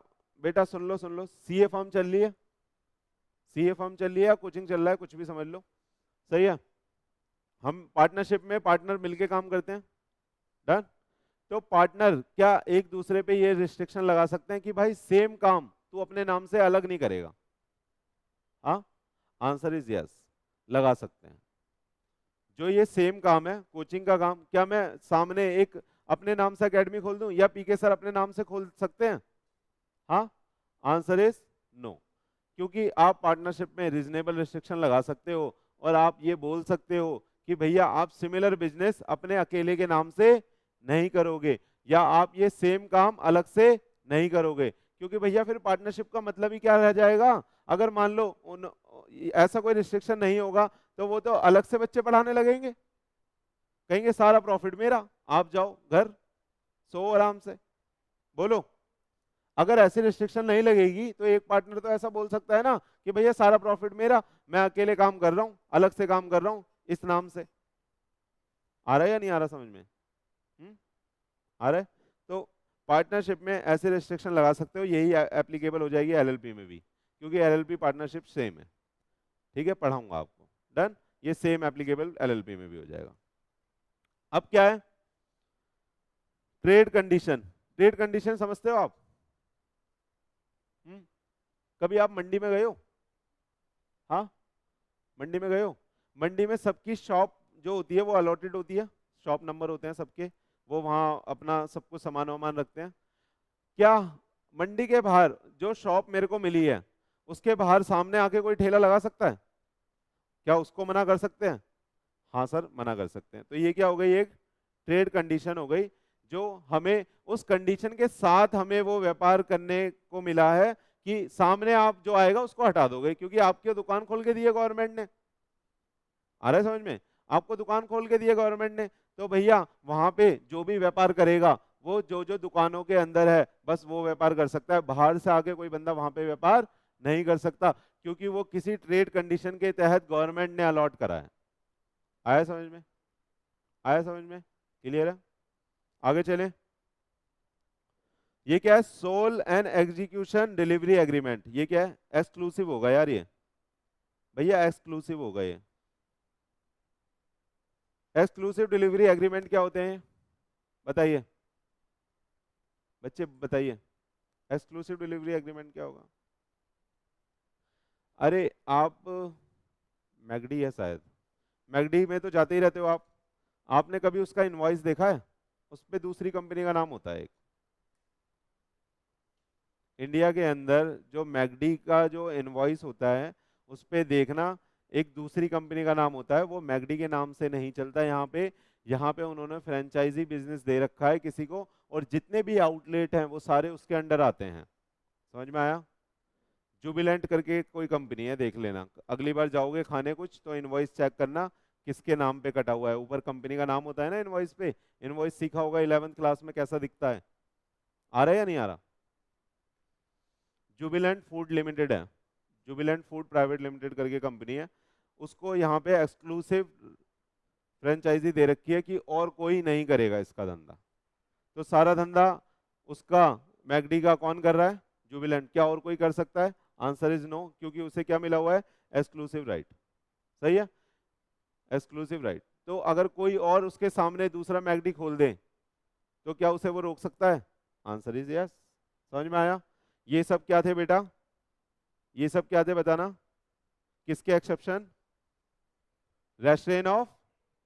बेटा सुन लो, सुन लो, सीए फर्म चल रही है, सीए फर्म चल रही है या कोचिंग चल रहा है, कुछ भी समझ लो, सही है। हम पार्टनरशिप में पार्टनर मिलके काम करते हैं, डन। तो पार्टनर क्या एक दूसरे पे ये रिस्ट्रिक्शन लगा सकते हैं कि भाई सेम काम तू अपने नाम से अलग नहीं करेगा? हाँ, आंसर इज यस, लगा सकते हैं। जो ये सेम काम है कोचिंग का काम, क्या मैं सामने एक अपने नाम से एकेडमी खोल दूं, या पीके सर अपने नाम से खोल सकते हैं? हाँ, आंसर इज नो। क्योंकि आप पार्टनरशिप में रीजनेबल रिस्ट्रिक्शन लगा सकते हो और आप ये बोल सकते हो कि भैया आप सिमिलर बिजनेस अपने अकेले के नाम से नहीं करोगे, या आप ये सेम काम अलग से नहीं करोगे, क्योंकि भैया फिर पार्टनरशिप का मतलब ही क्या रह जाएगा। अगर मान लो ऐसा कोई रिस्ट्रिक्शन नहीं होगा तो वो तो अलग से बच्चे पढ़ाने लगेंगे, कहेंगे सारा प्रॉफिट मेरा, आप जाओ घर सो आराम से। बोलो, अगर ऐसी रिस्ट्रिक्शन नहीं लगेगी तो एक पार्टनर तो ऐसा बोल सकता है ना कि भैया सारा प्रॉफिट मेरा, मैं अकेले काम कर रहा हूं, अलग से काम कर रहा हूं इस नाम से। आ रहा है या नहीं आ रहा समझ में? आ रहा है? तो पार्टनरशिप में ऐसे रिस्ट्रिक्शन लगा सकते हो, यही एप्लीकेबल हो जाएगी एलएलपी में भी, क्योंकि एलएलपी पार्टनरशिप सेम है। ठीक है, पढ़ाऊंगा आपको। डन, ये सेम एप्लीकेबल एलएलपी में भी हो जाएगा। अब क्या है, ट्रेड कंडीशन। ट्रेड कंडीशन समझते हो आप? कभी आप मंडी में गए हो? हाँ, मंडी में गए हो? मंडी में सबकी शॉप जो होती है वो अलॉटेड होती है, शॉप नंबर होते हैं सबके, वो वहां अपना सब कुछ सामान वामान रखते हैं। क्या मंडी के बाहर जो शॉप मेरे को मिली है उसके बाहर सामने आके कोई ठेला लगा सकता है? क्या उसको मना कर सकते हैं? हाँ सर, मना कर सकते हैं। तो ये क्या हो गई, एक ट्रेड कंडीशन हो गई, जो हमें उस कंडीशन के साथ हमें वो व्यापार करने को मिला है कि सामने आप जो आएगा उसको हटा दोगे, क्योंकि आपकी दुकान खोल के दी है गवर्नमेंट ने। आ रहा है समझ में? आपको दुकान खोल के दी है गवर्नमेंट ने, तो भैया वहां पे जो भी व्यापार करेगा वो जो जो दुकानों के अंदर है बस वो व्यापार कर सकता है, बाहर से आके कोई बंदा वहां पे व्यापार नहीं कर सकता, क्योंकि वो किसी ट्रेड कंडीशन के तहत गवर्नमेंट ने अलॉट करा है। आया समझ में? आया समझ में? क्लियर है? आगे चले। ये क्या है, sole and execution delivery agreement. ये क्या है, एक्सक्लूसिव होगा यार ये, भैया एक्सक्लूसिव होगा ये। एक्सक्लूसिव डिलीवरी एग्रीमेंट क्या होते हैं बताइए, बच्चे बताइए, एक्सक्लूसिव डिलीवरी एग्रीमेंट क्या होगा? अरे आप मैगडी है शायद, मैगडी में तो जाते ही रहते हो आप, आपने कभी उसका इनवॉइस देखा है? उस पे दूसरी कंपनी का नाम होता है एक। इंडिया के अंदर जो मैगडी का जो इनवॉइस होता है उस पे देखना, एक दूसरी कंपनी का नाम होता है, वो मैगडी के नाम से नहीं चलता यहाँ पे। यहाँ पे उन्होंने फ्रेंचाइजी बिजनेस दे रखा है किसी को, और जितने भी आउटलेट हैं वो सारे उसके अंडर आते हैं। समझ में आया? जुबिलेंट करके कोई कंपनी है, देख लेना अगली बार जाओगे खाने कुछ तो इनवॉइस चेक करना किसके नाम पे कटा हुआ है, ऊपर कंपनी का नाम होता है ना इनवॉइस पे। इनवॉइस सीखा होगा 11th क्लास में कैसा दिखता है, आ रहा है या नहीं आ रहा? जुबिलेंट फूड लिमिटेड है, जुबिलेंट फूड प्राइवेट लिमिटेड करके कंपनी है, उसको यहाँ पे एक्सक्लूसिव फ्रेंचाइजी दे रखी है कि और कोई नहीं करेगा इसका धंधा। तो सारा धंधा उसका, मैगडी का कौन कर रहा है? जुबिलेंट। क्या और कोई कर सकता है? आंसर इज नो, क्योंकि उसे क्या मिला हुआ है? Exclusive right. सही है, एक्सक्लूसिव राइट। तो अगर कोई और उसके सामने दूसरा मैगडी खोल दे तो क्या उसे वो रोक सकता है? Answer is yes. समझ में आया? ये सब क्या थे बेटा, ये सब क्या थे बताना, किसके एक्सेप्शन? Restrain of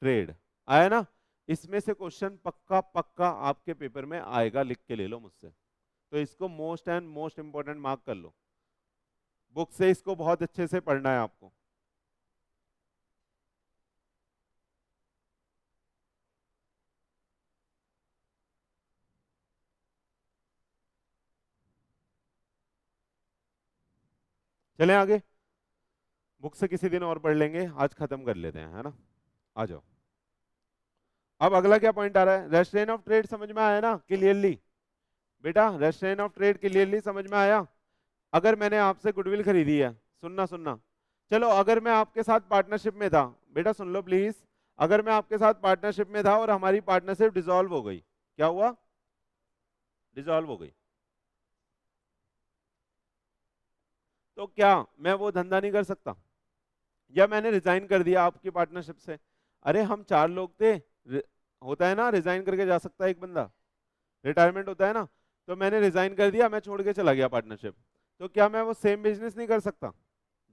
trade. आया ना? इसमें से क्वेश्चन पक्का पक्का आपके पेपर में आएगा, लिख के ले लो मुझसे, तो इसको most and most important mark कर लो, बुक से इसको बहुत अच्छे से पढ़ना है आपको। चलें आगे, बुक से किसी दिन और पढ़ लेंगे, आज खत्म कर लेते हैं, है ना? आ जाओ। अब अगला क्या पॉइंट आ रहा है, रेस्ट्रेन ऑफ ट्रेड समझ में आया ना क्लियरली? बेटा रेस्ट्रेन ऑफ ट्रेड क्लियरली समझ में आया? अगर मैंने आपसे गुडविल खरीदी है, सुनना सुनना, चलो अगर मैं आपके साथ पार्टनरशिप में था, बेटा सुन लो प्लीज, अगर मैं आपके साथ पार्टनरशिप में था और हमारी पार्टनरशिप डिसॉल्व हो गई, क्या हुआ? डिसॉल्व हो गई, तो क्या मैं वो धंधा नहीं कर सकता? या मैंने रिजाइन कर दिया आपकी पार्टनरशिप से, अरे हम 4 लोग थे, होता है ना रिजाइन करके जा सकता है एक बंदा, रिटायरमेंट होता है ना, तो मैंने रिजाइन कर दिया, मैं छोड़ के चला गया पार्टनरशिप, तो क्या मैं वो सेम बिजनेस नहीं कर सकता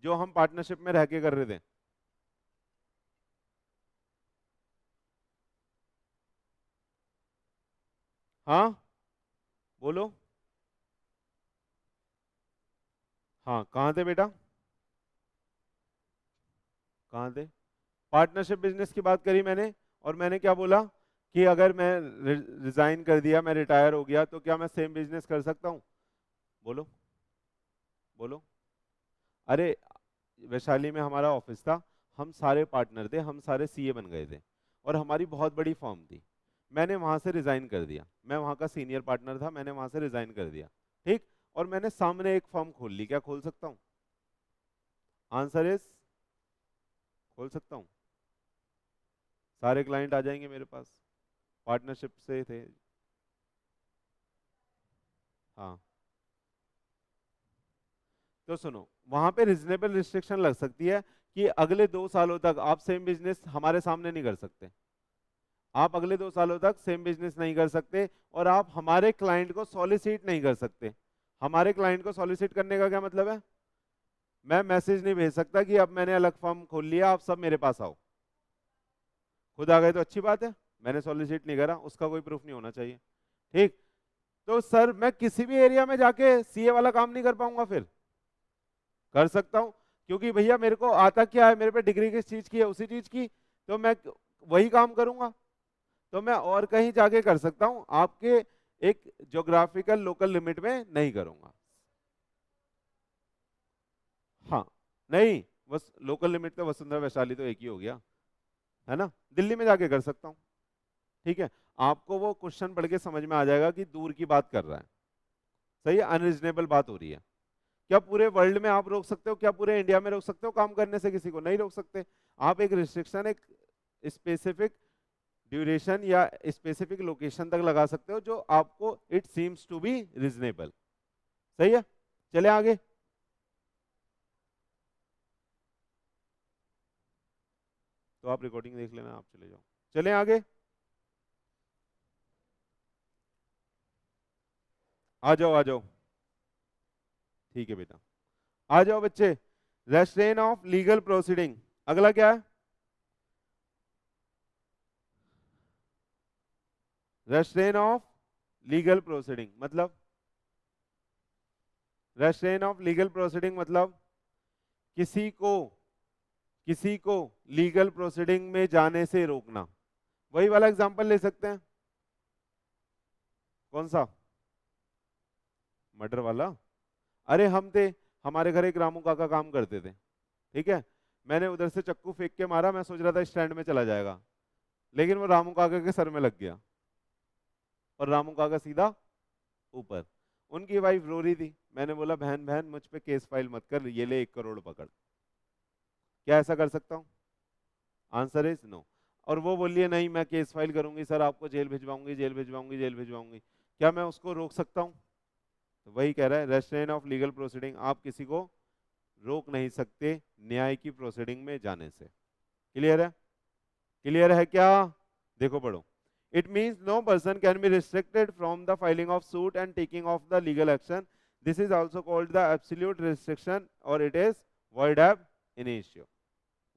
जो हम पार्टनरशिप में रह के कर रहे थे? हाँ बोलो। हाँ कहाँ थे बेटा, कहाँ थे? पार्टनरशिप बिजनेस की बात करी मैंने, और मैंने क्या बोला कि अगर मैं रिजाइन कर दिया, मैं रिटायर हो गया, तो क्या मैं सेम बिजनेस कर सकता हूँ? बोलो बोलो। अरे वैशाली में हमारा ऑफिस था, हम सारे पार्टनर थे, हम सारे सीए बन गए थे, और हमारी बहुत बड़ी फर्म थी। मैंने वहां से रिजाइन कर दिया, मैं वहां का सीनियर पार्टनर था, मैंने वहां से रिजाइन कर दिया, ठीक। और मैंने सामने एक फर्म खोल ली, क्या खोल सकता हूँ? आंसर इज खोल सकता हूँ। सारे क्लाइंट आ जाएंगे मेरे पास, पार्टनरशिप से थे। हाँ तो सुनो, वहां पे रिजनेबल रिस्ट्रिक्शन लग सकती है कि अगले 2 सालों तक आप सेम बिजनेस हमारे सामने नहीं कर सकते, आप अगले 2 सालों तक सेम बिजनेस नहीं कर सकते, और आप हमारे क्लाइंट को सॉलिसिट नहीं कर सकते। हमारे क्लाइंट को सॉलिसिट करने का क्या मतलब है? मैं मैसेज नहीं भेज सकता कि अब मैंने अलग फर्म खोल लिया, आप सब मेरे पास आओ। खुद आ गए तो अच्छी बात है, मैंने सॉलिसिट नहीं करा, उसका कोई प्रूफ नहीं होना चाहिए, ठीक। तो सर मैं किसी भी एरिया में जाके सीए वाला काम नहीं कर पाऊंगा? फिर कर सकता हूं, क्योंकि भैया मेरे को आता क्या है, मेरे पे डिग्री किस चीज की है, उसी चीज की, तो मैं वही काम करूंगा। तो मैं और कहीं जाके कर सकता हूं, आपके एक ज्योग्राफिकल लोकल लिमिट में नहीं करूंगा। हाँ नहीं, बस लोकल लिमिट तो वसुंधरा वैशाली तो एक ही हो गया, है ना, दिल्ली में जाके कर सकता हूँ, ठीक है। आपको वो क्वेश्चन पढ़ के समझ में आ जाएगा कि दूर की बात कर रहा है, सही है, अनरीजनेबल बात हो रही है। क्या पूरे वर्ल्ड में आप रोक सकते हो? क्या पूरे इंडिया में रोक सकते हो काम करने से? किसी को नहीं रोक सकते। आप एक रिस्ट्रिक्शन एक स्पेसिफिक ड्यूरेशन या स्पेसिफिक लोकेशन तक लगा सकते हो, जो आपको it seems to be reasonable, सही है। चले आगे, तो आप रिकॉर्डिंग देख लेना, आप चले जाओ, चले आगे, आ जाओ आ जाओ, ठीक है बेटा, आ जाओ बच्चे। रेस्ट्रेन ऑफ लीगल प्रोसीडिंग, अगला क्या है? रेस्ट्रेन ऑफ लीगल प्रोसीडिंग मतलब, रेस्ट्रेन ऑफ लीगल प्रोसीडिंग मतलब किसी को, किसी को लीगल प्रोसीडिंग में जाने से रोकना। वही वाला एग्जांपल ले सकते हैं, कौन सा? मर्डर वाला। अरे हम थे, हमारे घर एक रामू काका काम करते थे, ठीक है। मैंने उधर से चक्कू फेंक के मारा, मैं सोच रहा था स्टैंड में चला जाएगा, लेकिन वो रामू काका के सर में लग गया, और रामू काका सीधा ऊपर। उनकी वाइफ रो रही थी, मैंने बोला बहन बहन मुझ पे केस फाइल मत कर, ये ले 1 करोड़ पकड़। क्या ऐसा कर सकता हूँ? Answer is no. और वो बोलिए नहीं मैं केस फाइल करूंगी सर, आपको जेल भिजवाऊंगी, जेल भिजवाऊंगी, जेल भिजवाऊंगी। क्या मैं उसको रोक सकता हूँ? तो वही कह रहा है, रेस्ट्रेन ऑफ लीगल प्रोसीडिंग, आप किसी को रोक नहीं सकते न्याय की प्रोसीडिंग में जाने से। क्लियर है? क्लियर है क्या? देखो पढ़ो। It means no person can be restricted from the filing of suit and taking of the legal action, this is also called the absolute restriction, और it is void ab initio।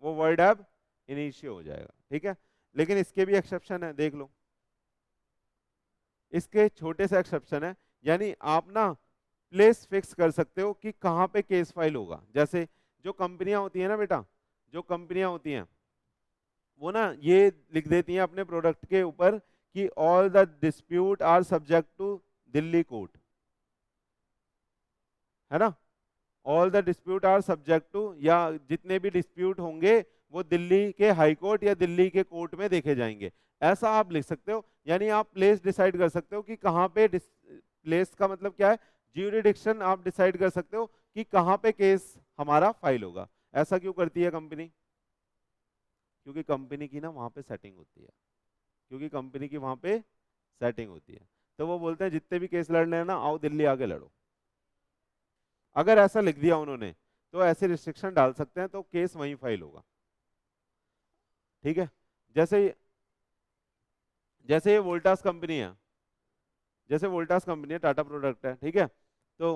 वो void ab initio हो जाएगा, ठीक है। लेकिन इसके भी exception है, देख लो, इसके छोटे से एक्सेप्शन है, यानी आप ना प्लेस फिक्स कर सकते हो कि कहाँ पे केस फाइल होगा। जैसे जो कंपनियां होती है ना बेटा, जो कंपनियां होती हैं वो ना ये लिख देती हैं अपने प्रोडक्ट के ऊपर कि all the dispute are subject to Delhi court, है ना, all the dispute are subject to, या जितने भी डिस्प्यूट होंगे वो दिल्ली के हाई कोर्ट या दिल्ली के कोर्ट में देखे जाएंगे, ऐसा आप लिख सकते हो। यानी आप प्लेस डिसाइड कर सकते हो कि कहाँ पे, प्लेस का मतलब क्या है, ज्यूरिडिक्शन आप डिसाइड कर सकते हो कि कहाँ पे केस हमारा फाइल होगा। ऐसा क्यों करती है कंपनी? क्योंकि कंपनी की ना वहां पे सेटिंग होती है, क्योंकि कंपनी की वहां पे सेटिंग होती है, तो वो बोलते हैं जितने भी केस लड़ने हैं ना, आओ दिल्ली आके लड़ो। अगर ऐसा लिख दिया उन्होंने, तो ऐसे रिस्ट्रिक्शन डाल सकते हैं, तो केस वहीं फाइल होगा, ठीक है। जैसे जैसे ये वोल्टास कंपनी है, जैसे वोल्टास कंपनी है, टाटा प्रोडक्ट है, ठीक है। तो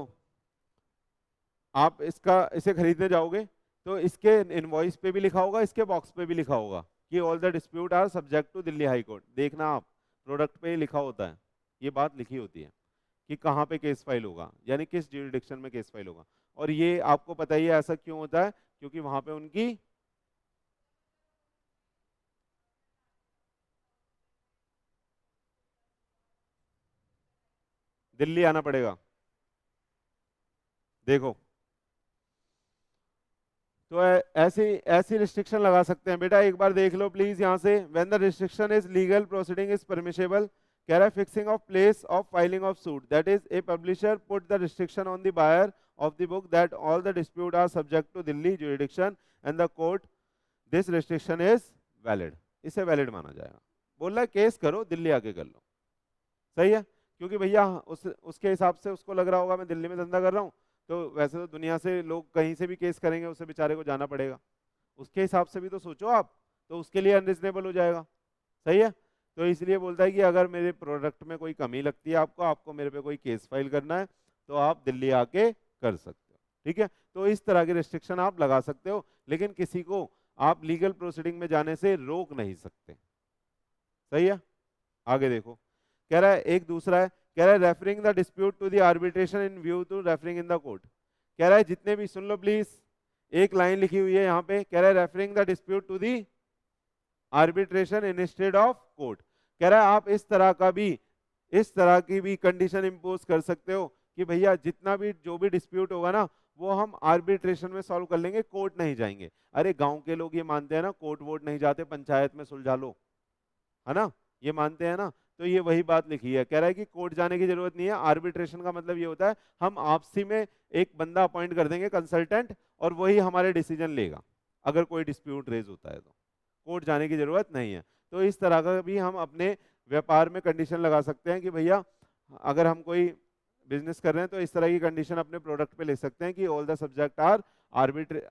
आप इसका इसे खरीदने जाओगे, तो इसके इनवॉइस पे भी लिखा होगा, इसके बॉक्स पे भी लिखा होगा कि all the dispute are subject to Delhi high court. देखना आप, प्रोडक्ट पे लिखा होता है, ये बात लिखी होती है कि कहाँ पे केस फाइल होगा, यानी किस ज्यूरिडिक्शन में केस फाइल होगा। और ये आपको पता ही है ऐसा क्यों होता है, क्योंकि वहां पे उनकी दिल्ली आना पड़ेगा। देखो, तो ऐसी ऐसी रिस्ट्रिक्शन लगा सकते हैं बेटा, एक बार देख लो प्लीज यहाँ से, when the restriction is legal proceeding is permissible, कह रहा है fixing of place of filing of suit, that is a publisher put the restriction on the buyer of the book that all the dispute are subject to Delhi jurisdiction and the court, this restriction is valid, इसे valid माना जाएगा। बोल रहा है case करो, दिल्ली आके कर लो। सही है, क्योंकि भैया उसके हिसाब से उसको लग रहा होगा मैं दिल्ली में धंधा कर रहा हूँ, तो वैसे तो दुनिया से लोग कहीं से भी केस करेंगे, उसे बेचारे को जाना पड़ेगा, उसके हिसाब से भी तो सोचो आप, तो उसके लिए अनरिजनेबल हो जाएगा। सही है, तो इसलिए बोलता है कि अगर मेरे प्रोडक्ट में कोई कमी लगती है आपको, आपको मेरे पे कोई केस फाइल करना है, तो आप दिल्ली आके कर सकते हो। ठीक है, तो इस तरह की रिस्ट्रिक्शन आप लगा सकते हो, लेकिन किसी को आप लीगल प्रोसीडिंग में जाने से रोक नहीं सकते। सही है, आगे देखो, कह रहा है एक दूसरा है, कह रहा है referring the dispute to the arbitration in view to referring in the court. कह रहा है जितने भी, सुन लो प्लीज, एक लाइन लिखी हुई है यहाँ पे, कह रहा है referring the dispute to the arbitration instead of court. कह रहा है आप इस तरह का भी, इस तरह की भी कंडीशन इंपोज कर सकते हो कि भैया जितना भी जो भी डिस्प्यूट होगा ना, वो हम आर्बिट्रेशन में सॉल्व कर लेंगे, कोर्ट नहीं जाएंगे। अरे गांव के लोग ये मानते हैं ना, कोर्ट वोट नहीं जाते, पंचायत में सुलझा लो, है ना, ये मानते हैं ना। तो ये वही बात लिखी है, कह रहा है कि कोर्ट जाने की जरूरत नहीं है। आर्बिट्रेशन का मतलब ये होता है हम आपसी में एक बंदा अपॉइंट कर देंगे कंसल्टेंट, और वही हमारे डिसीजन लेगा अगर कोई डिस्प्यूट रेज होता है, तो कोर्ट जाने की जरूरत नहीं है। तो इस तरह का भी हम अपने व्यापार में कंडीशन लगा सकते हैं कि भैया अगर हम कोई बिजनेस कर रहे हैं, तो इस तरह की कंडीशन अपने प्रोडक्ट पे ले सकते हैं कि all the subject are arbitrate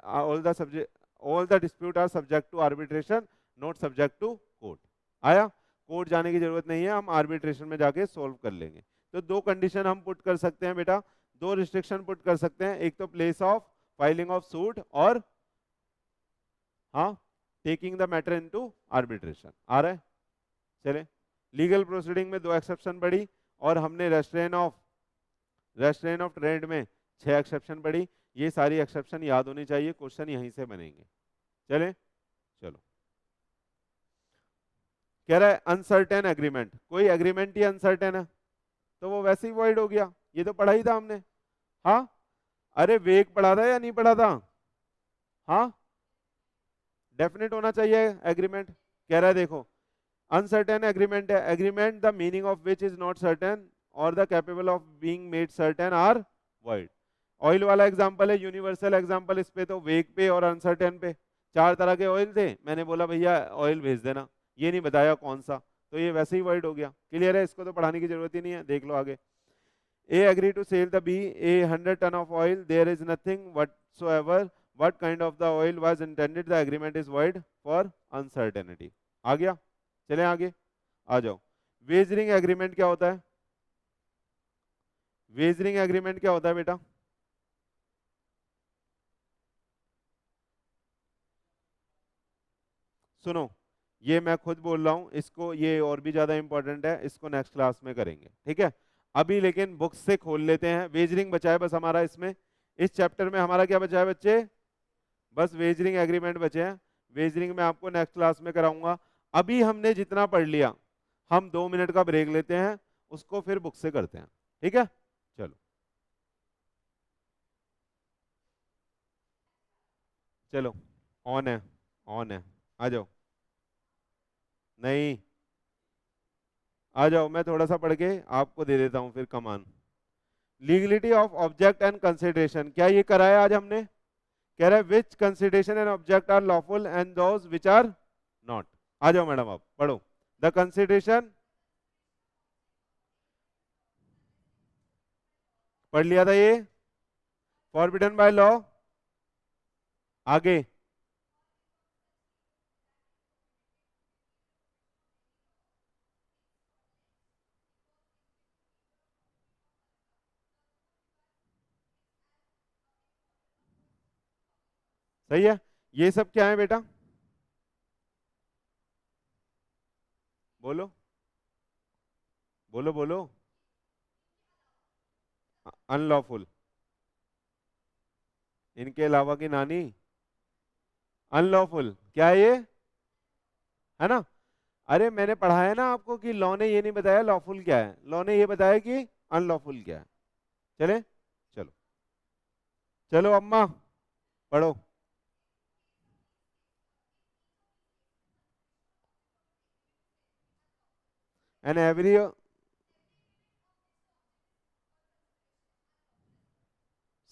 all the dispute are subject to arbitration, not subject to court. आया, कोर्ट जाने की जरूरत नहीं है, हम आर्बिट्रेशन में जाके सोल्व कर लेंगे। तो दो कंडीशन हम पुट कर सकते हैं बेटा, दो रिस्ट्रिक्शन पुट कर सकते हैं, एक तो place of filing of suit, और हाँ taking the matter into arbitration. आ रहा है, चले। लीगल प्रोसीडिंग में दो एक्सेप्शन पड़ी, और हमने रेस्ट्रेन ऑफ ट्रेड में 6 एक्सेप्शन पड़ी। ये सारी एक्सेप्शन याद होनी चाहिए, क्वेश्चन यहीं से बनेंगे। चले, चलो। कह रहा है अनसर्टेन एग्रीमेंट, कोई एग्रीमेंट ही अनसर्टेन है तो वो वैसे ही वॉइड हो गया, ये तो पढ़ा ही था हमने। हाँ, अरे वेग पढ़ा था या नहीं पढ़ा था? हाँ, डेफिनेट होना चाहिए एग्रीमेंट। कह रहा है देखो, अनसर्टेन एग्रीमेंट है, agreement the meaning of which is not certain और the capable of being made certain are void. Oil वाला एग्जांपल है, यूनिवर्सल एग्जांपल इस पे, तो वेग पे और अनसर्टेन पे। 4 तरह के ऑयल थे, मैंने बोला भैया ऑयल भेज देना, ये नहीं बताया कौन सा, तो ये वैसे ही वॉइड हो गया। क्लियर है, इसको तो पढ़ाने की जरूरत ही नहीं है, देख लो आगे। A agreed to sell the B a 100 ton of oil. There is nothing whatsoever what kind of the oil was intended. The agreement is void for uncertainty. आ गया, चलें आगे, आ जाओ। वेजरिंग एग्रीमेंट क्या होता है? वेजरिंग एग्रीमेंट क्या होता है बेटा? सुनो, ये मैं खुद बोल रहा हूं, इसको ये और भी ज्यादा इंपॉर्टेंट है, इसको नेक्स्ट क्लास में करेंगे, ठीक है। अभी लेकिन बुक्स से खोल लेते हैं, वेजरिंग बचा है बस हमारा इसमें, इस चैप्टर में हमारा क्या बचा है बच्चे? बस वेजरिंग एग्रीमेंट बचे हैं। वेजरिंग में आपको नेक्स्ट क्लास में कराऊंगा। अभी हमने जितना पढ़ लिया, हम 2 मिनट का ब्रेक लेते हैं, उसको फिर बुक से करते हैं, ठीक है। चलो, चलो, ऑन है, ऑन है, आ जाओ। नहीं, आ जाओ, मैं थोड़ा सा पढ़ के आपको दे देता हूँ फिर कमान। Legality of object and consideration, क्या ये कराया आज हमने? कह रहा है which consideration and object are lawful and those which are not. आ जाओ मैडम, आप पढ़ो। द कंसिडरेशन पढ़ लिया था ये, फॉरबिडन बाय लॉ। आगे, सही है। ये सब क्या है बेटा? बोलो, बोलो, बोलो। अनलॉफुल, इनके अलावा की नानी, अनलॉफुल, क्या है ये, है ना। अरे मैंने पढ़ा है ना आपको कि लॉ ने ये नहीं बताया लॉफुल क्या है, लॉ ने ये बताया कि अनलॉफुल क्या है। चले, चलो, चलो अम्मा पढ़ो। एन एवरी,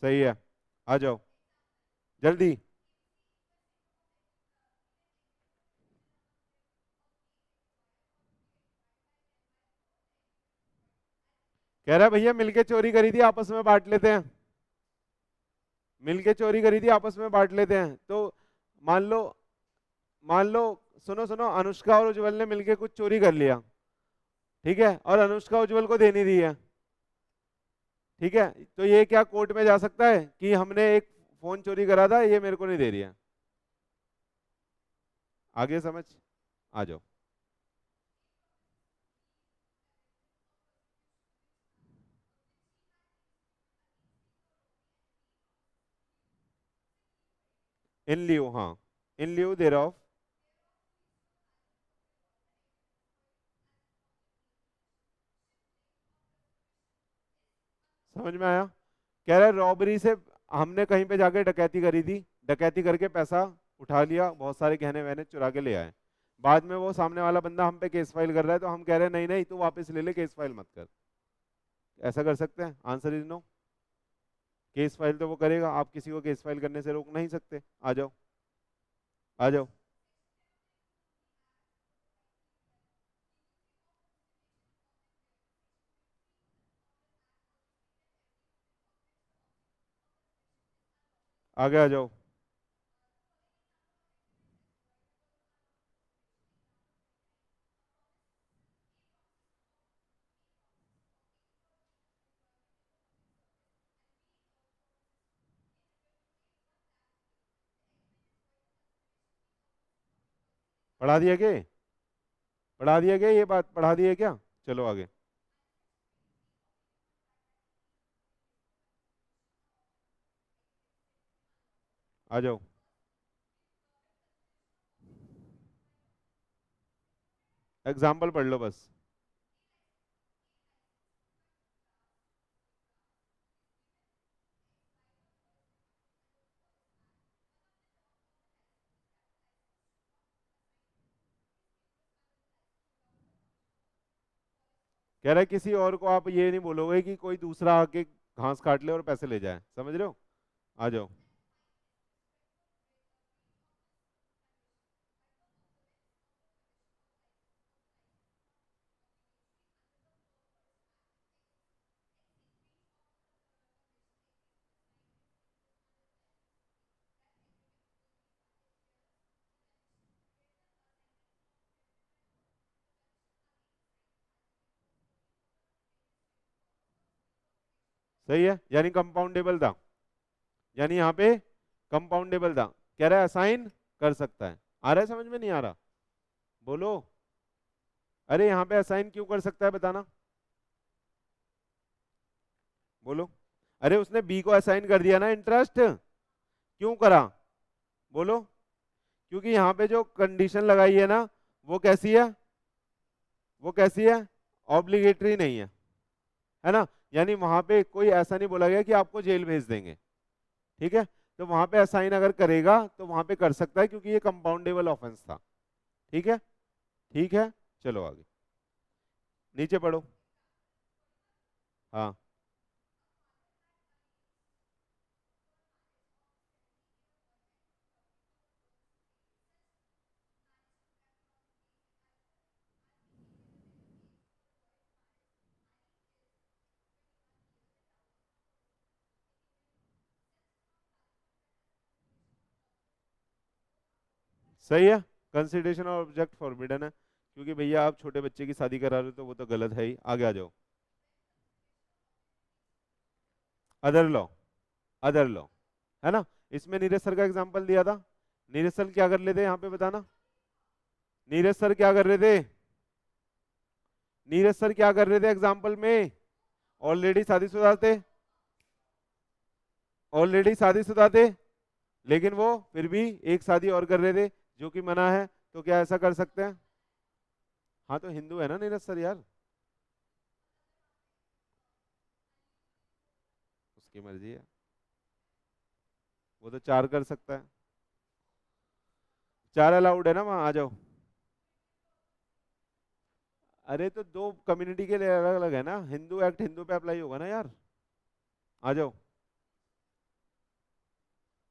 सही है, आ जाओ जल्दी। कह रहा है भैया मिलके चोरी करी थी आपस में बांट लेते हैं, मिलके चोरी करी थी आपस में बांट लेते हैं। तो मान लो, मान लो, सुनो सुनो, अनुष्का और उज्जवल ने मिलके कुछ चोरी कर लिया, ठीक है, और अनुष्का उज्जवल को देनी दी है, ठीक है, तो ये क्या कोर्ट में जा सकता है कि हमने एक फोन चोरी करा था, ये मेरे को नहीं दे रही है। आगे समझ, आ जाओ। इन लियो, हाँ, इन लियो देर ऑफ, समझ में आया। कह रहा है रॉबरी से, हमने कहीं पे जाके डकैती करी थी, डकैती करके पैसा उठा लिया, बहुत सारे गहने वहने चुरा के ले आए, बाद में वो सामने वाला बंदा हम पे केस फाइल कर रहा है, तो हम कह रहे हैं नहीं नहीं तू वापस ले ले, केस फाइल मत कर। ऐसा कर सकते हैं, answer is no. Case file तो वो करेगा, आप किसी को केस फाइल करने से रोक नहीं सकते। आ जाओ, आ जाओ, आगे आ जाओ। पढ़ा दिया क्या, पढ़ा दिया क्या, ये बात पढ़ा दी है क्या। चलो आगे, आ जाओ। एग्जाम्पल पढ़ लो बस। कह रहा है किसी और को आप ये नहीं बोलोगे कि कोई दूसरा आके घास काट ले और पैसे ले जाए, समझ रहे हो। आ जाओ। सही है, यानी कंपाउंडेबल था, यानी यहाँ पे कंपाउंडेबल था। कह रहा है असाइन कर सकता है, आ रहा है समझ में नहीं आ रहा, बोलो। अरे यहाँ पे असाइन क्यों कर सकता है बताना, बोलो। अरे उसने बी को असाइन कर दिया ना इंटरेस्ट, क्यों करा, बोलो। क्योंकि यहाँ पे जो कंडीशन लगाई है ना, वो कैसी है, वो कैसी है, ऑब्लिगेटरी नहीं है ना। यानी वहां पे कोई ऐसा नहीं बोला गया कि आपको जेल भेज देंगे, ठीक है। तो वहां पे असाइन अगर करेगा तो वहां पे कर सकता है, क्योंकि ये कंपाउंडेबल ऑफेंस था, ठीक है, ठीक है। चलो आगे, नीचे पढ़ो। हाँ, सही है, कंसिडरेशन और ऑब्जेक्ट फॉरबिडन है, क्योंकि भैया आप छोटे बच्चे की शादी करा रहे हो तो वो तो गलत है ही। आगे आ जाओ। अदर लॉ, अदर लॉ, है ना। इसमें नीरज सर का एग्जांपल दिया था, नीरज सर क्या कर लेते यहाँ पे बताना, नीरज सर क्या कर रहे थे, नीरज सर क्या कर रहे थे एग्जाम्पल में, ऑलरेडी शादीशुदा थे, ऑलरेडी शादीशुदा थे, लेकिन वो फिर भी एक शादी और कर रहे थे जो कि मना है, तो क्या ऐसा कर सकते हैं? हाँ तो हिंदू है ना नीरज सर यार, उसकी मर्जी है, वो तो 4 कर सकता है। 4 अलाउड है ना वहाँ, आ जाओ। अरे तो दो कम्युनिटी के लिए अलग अलग है ना, हिंदू एक्ट हिंदू पे अप्लाई होगा ना यार। आ जाओ।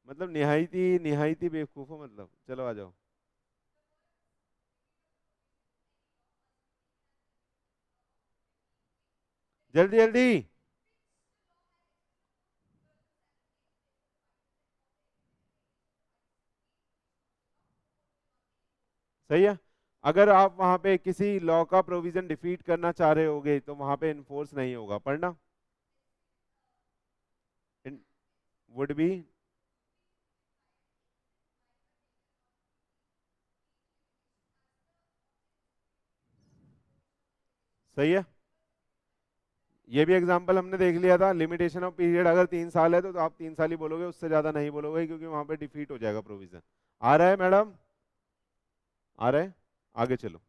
मतलब निहायती निहायती बेवकूफ हो, मतलब चलो आ जाओ। जल्दी जल्दी। सही है। अगर आप वहां पे किसी लॉ का प्रोविजन डिफीट करना चाह रहे होगे तो वहां पे इन्फोर्स नहीं होगा, पढ़ना। Would be. सही है। ये भी एग्जांपल हमने देख लिया था, लिमिटेशन ऑफ पीरियड अगर 3 साल है तो आप 3 साल ही बोलोगे, उससे ज्यादा नहीं बोलोगे क्योंकि वहां पे डिफीट हो जाएगा प्रोविजन। आ रहा है मैडम? आ रहा है? आगे चलो।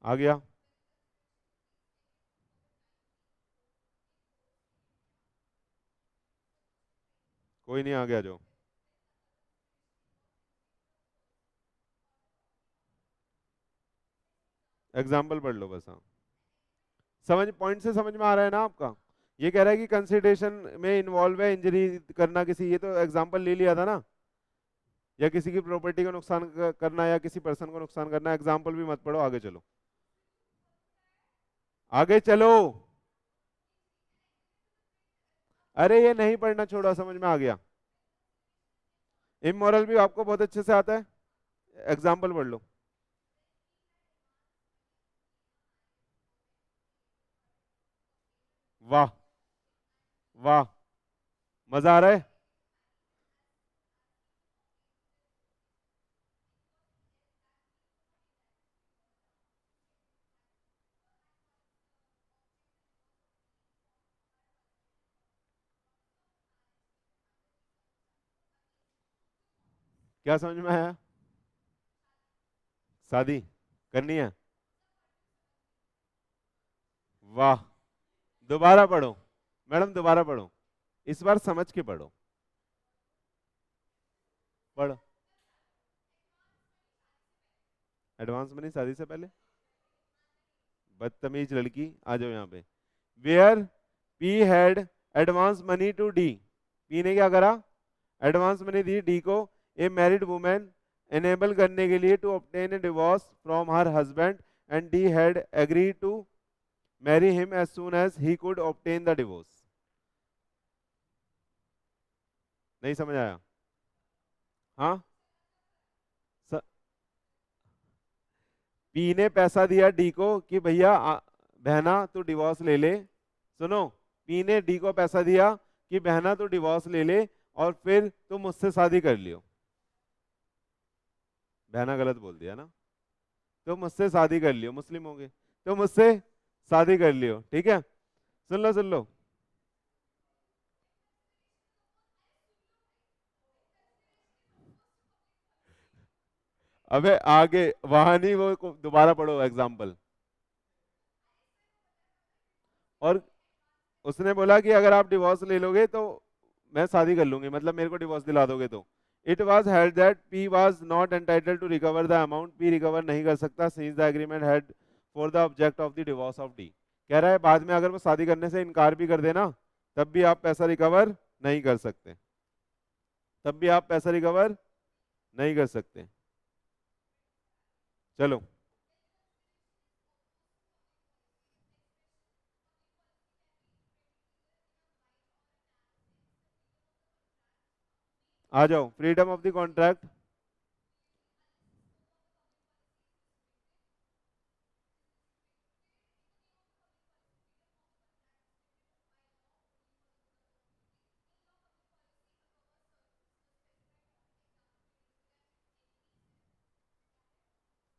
आ गया? कोई नहीं, आ गया जो। एग्जाम्पल पढ़ लो बस, हाँ। समझ, पॉइंट से समझ में आ रहा है ना आपका? ये कह रहा है कि कंसिडरेशन में इन्वॉल्व है इंजरी करना किसी, ये तो एग्जांपल ले लिया था ना। या किसी की प्रॉपर्टी का नुकसान करना या किसी पर्सन को नुकसान करना, एग्जांपल भी मत पढ़ो, आगे चलो। आगे चलो। अरे ये नहीं पढ़ना, छोड़ो, समझ में आ गया। इमोरल भी आपको बहुत अच्छे से आता है, एग्जाम्पल पढ़ लो। वाह, वाह, मजा आ रहा है। क्या समझ में आया? शादी करनी है? वाह। दोबारा पढ़ो मैडम, दोबारा पढ़ो, इस बार समझ के पढ़ो। पढ़ो। एडवांस मनी शादी से पहले? बदतमीज लड़की, आ जाओ यहाँ पे। Where P had advance money to D, P ने क्या करा? एडवांस मनी दी डी को, ए मैरिड वुमेन, एनेबल करने के लिए to obtain a divorce from her husband, and D had agree to marry him as soon as he could obtain the divorce. नहीं समझ आया? हाँ। पी ने पैसा दिया डी को कि भैया बहना तू डिवोर्स ले ले। सुनो, पी ने डी को पैसा दिया कि बहना तू डिवोर्स ले ले और फिर तुम मुझसे शादी कर लियो। बहना गलत बोल दिया ना। तो मुझसे शादी कर लियो, मुस्लिम होंगे, तो मुझसे शादी कर लियो, ठीक है। सुन लो सुन लो। अबे आगे वहां नहीं, वो दोबारा पढ़ो एग्जाम्पल। और उसने बोला कि अगर आप डिवोर्स ले लोगे तो मैं शादी कर लूंगी, मतलब मेरे को डिवोर्स दिला दोगे तो। It was held that P was not entitled to recover the amount, P recover नहीं कर सकता since the agreement had for the object of the divorce of D. कह रहा है बाद में अगर वो शादी करने से इनकार भी कर देना, तब भी आप पैसा रिकवर नहीं कर सकते, तब भी आप पैसा रिकवर नहीं कर सकते। चलो आ जाओ, फ्रीडम ऑफ द कॉन्ट्रैक्ट।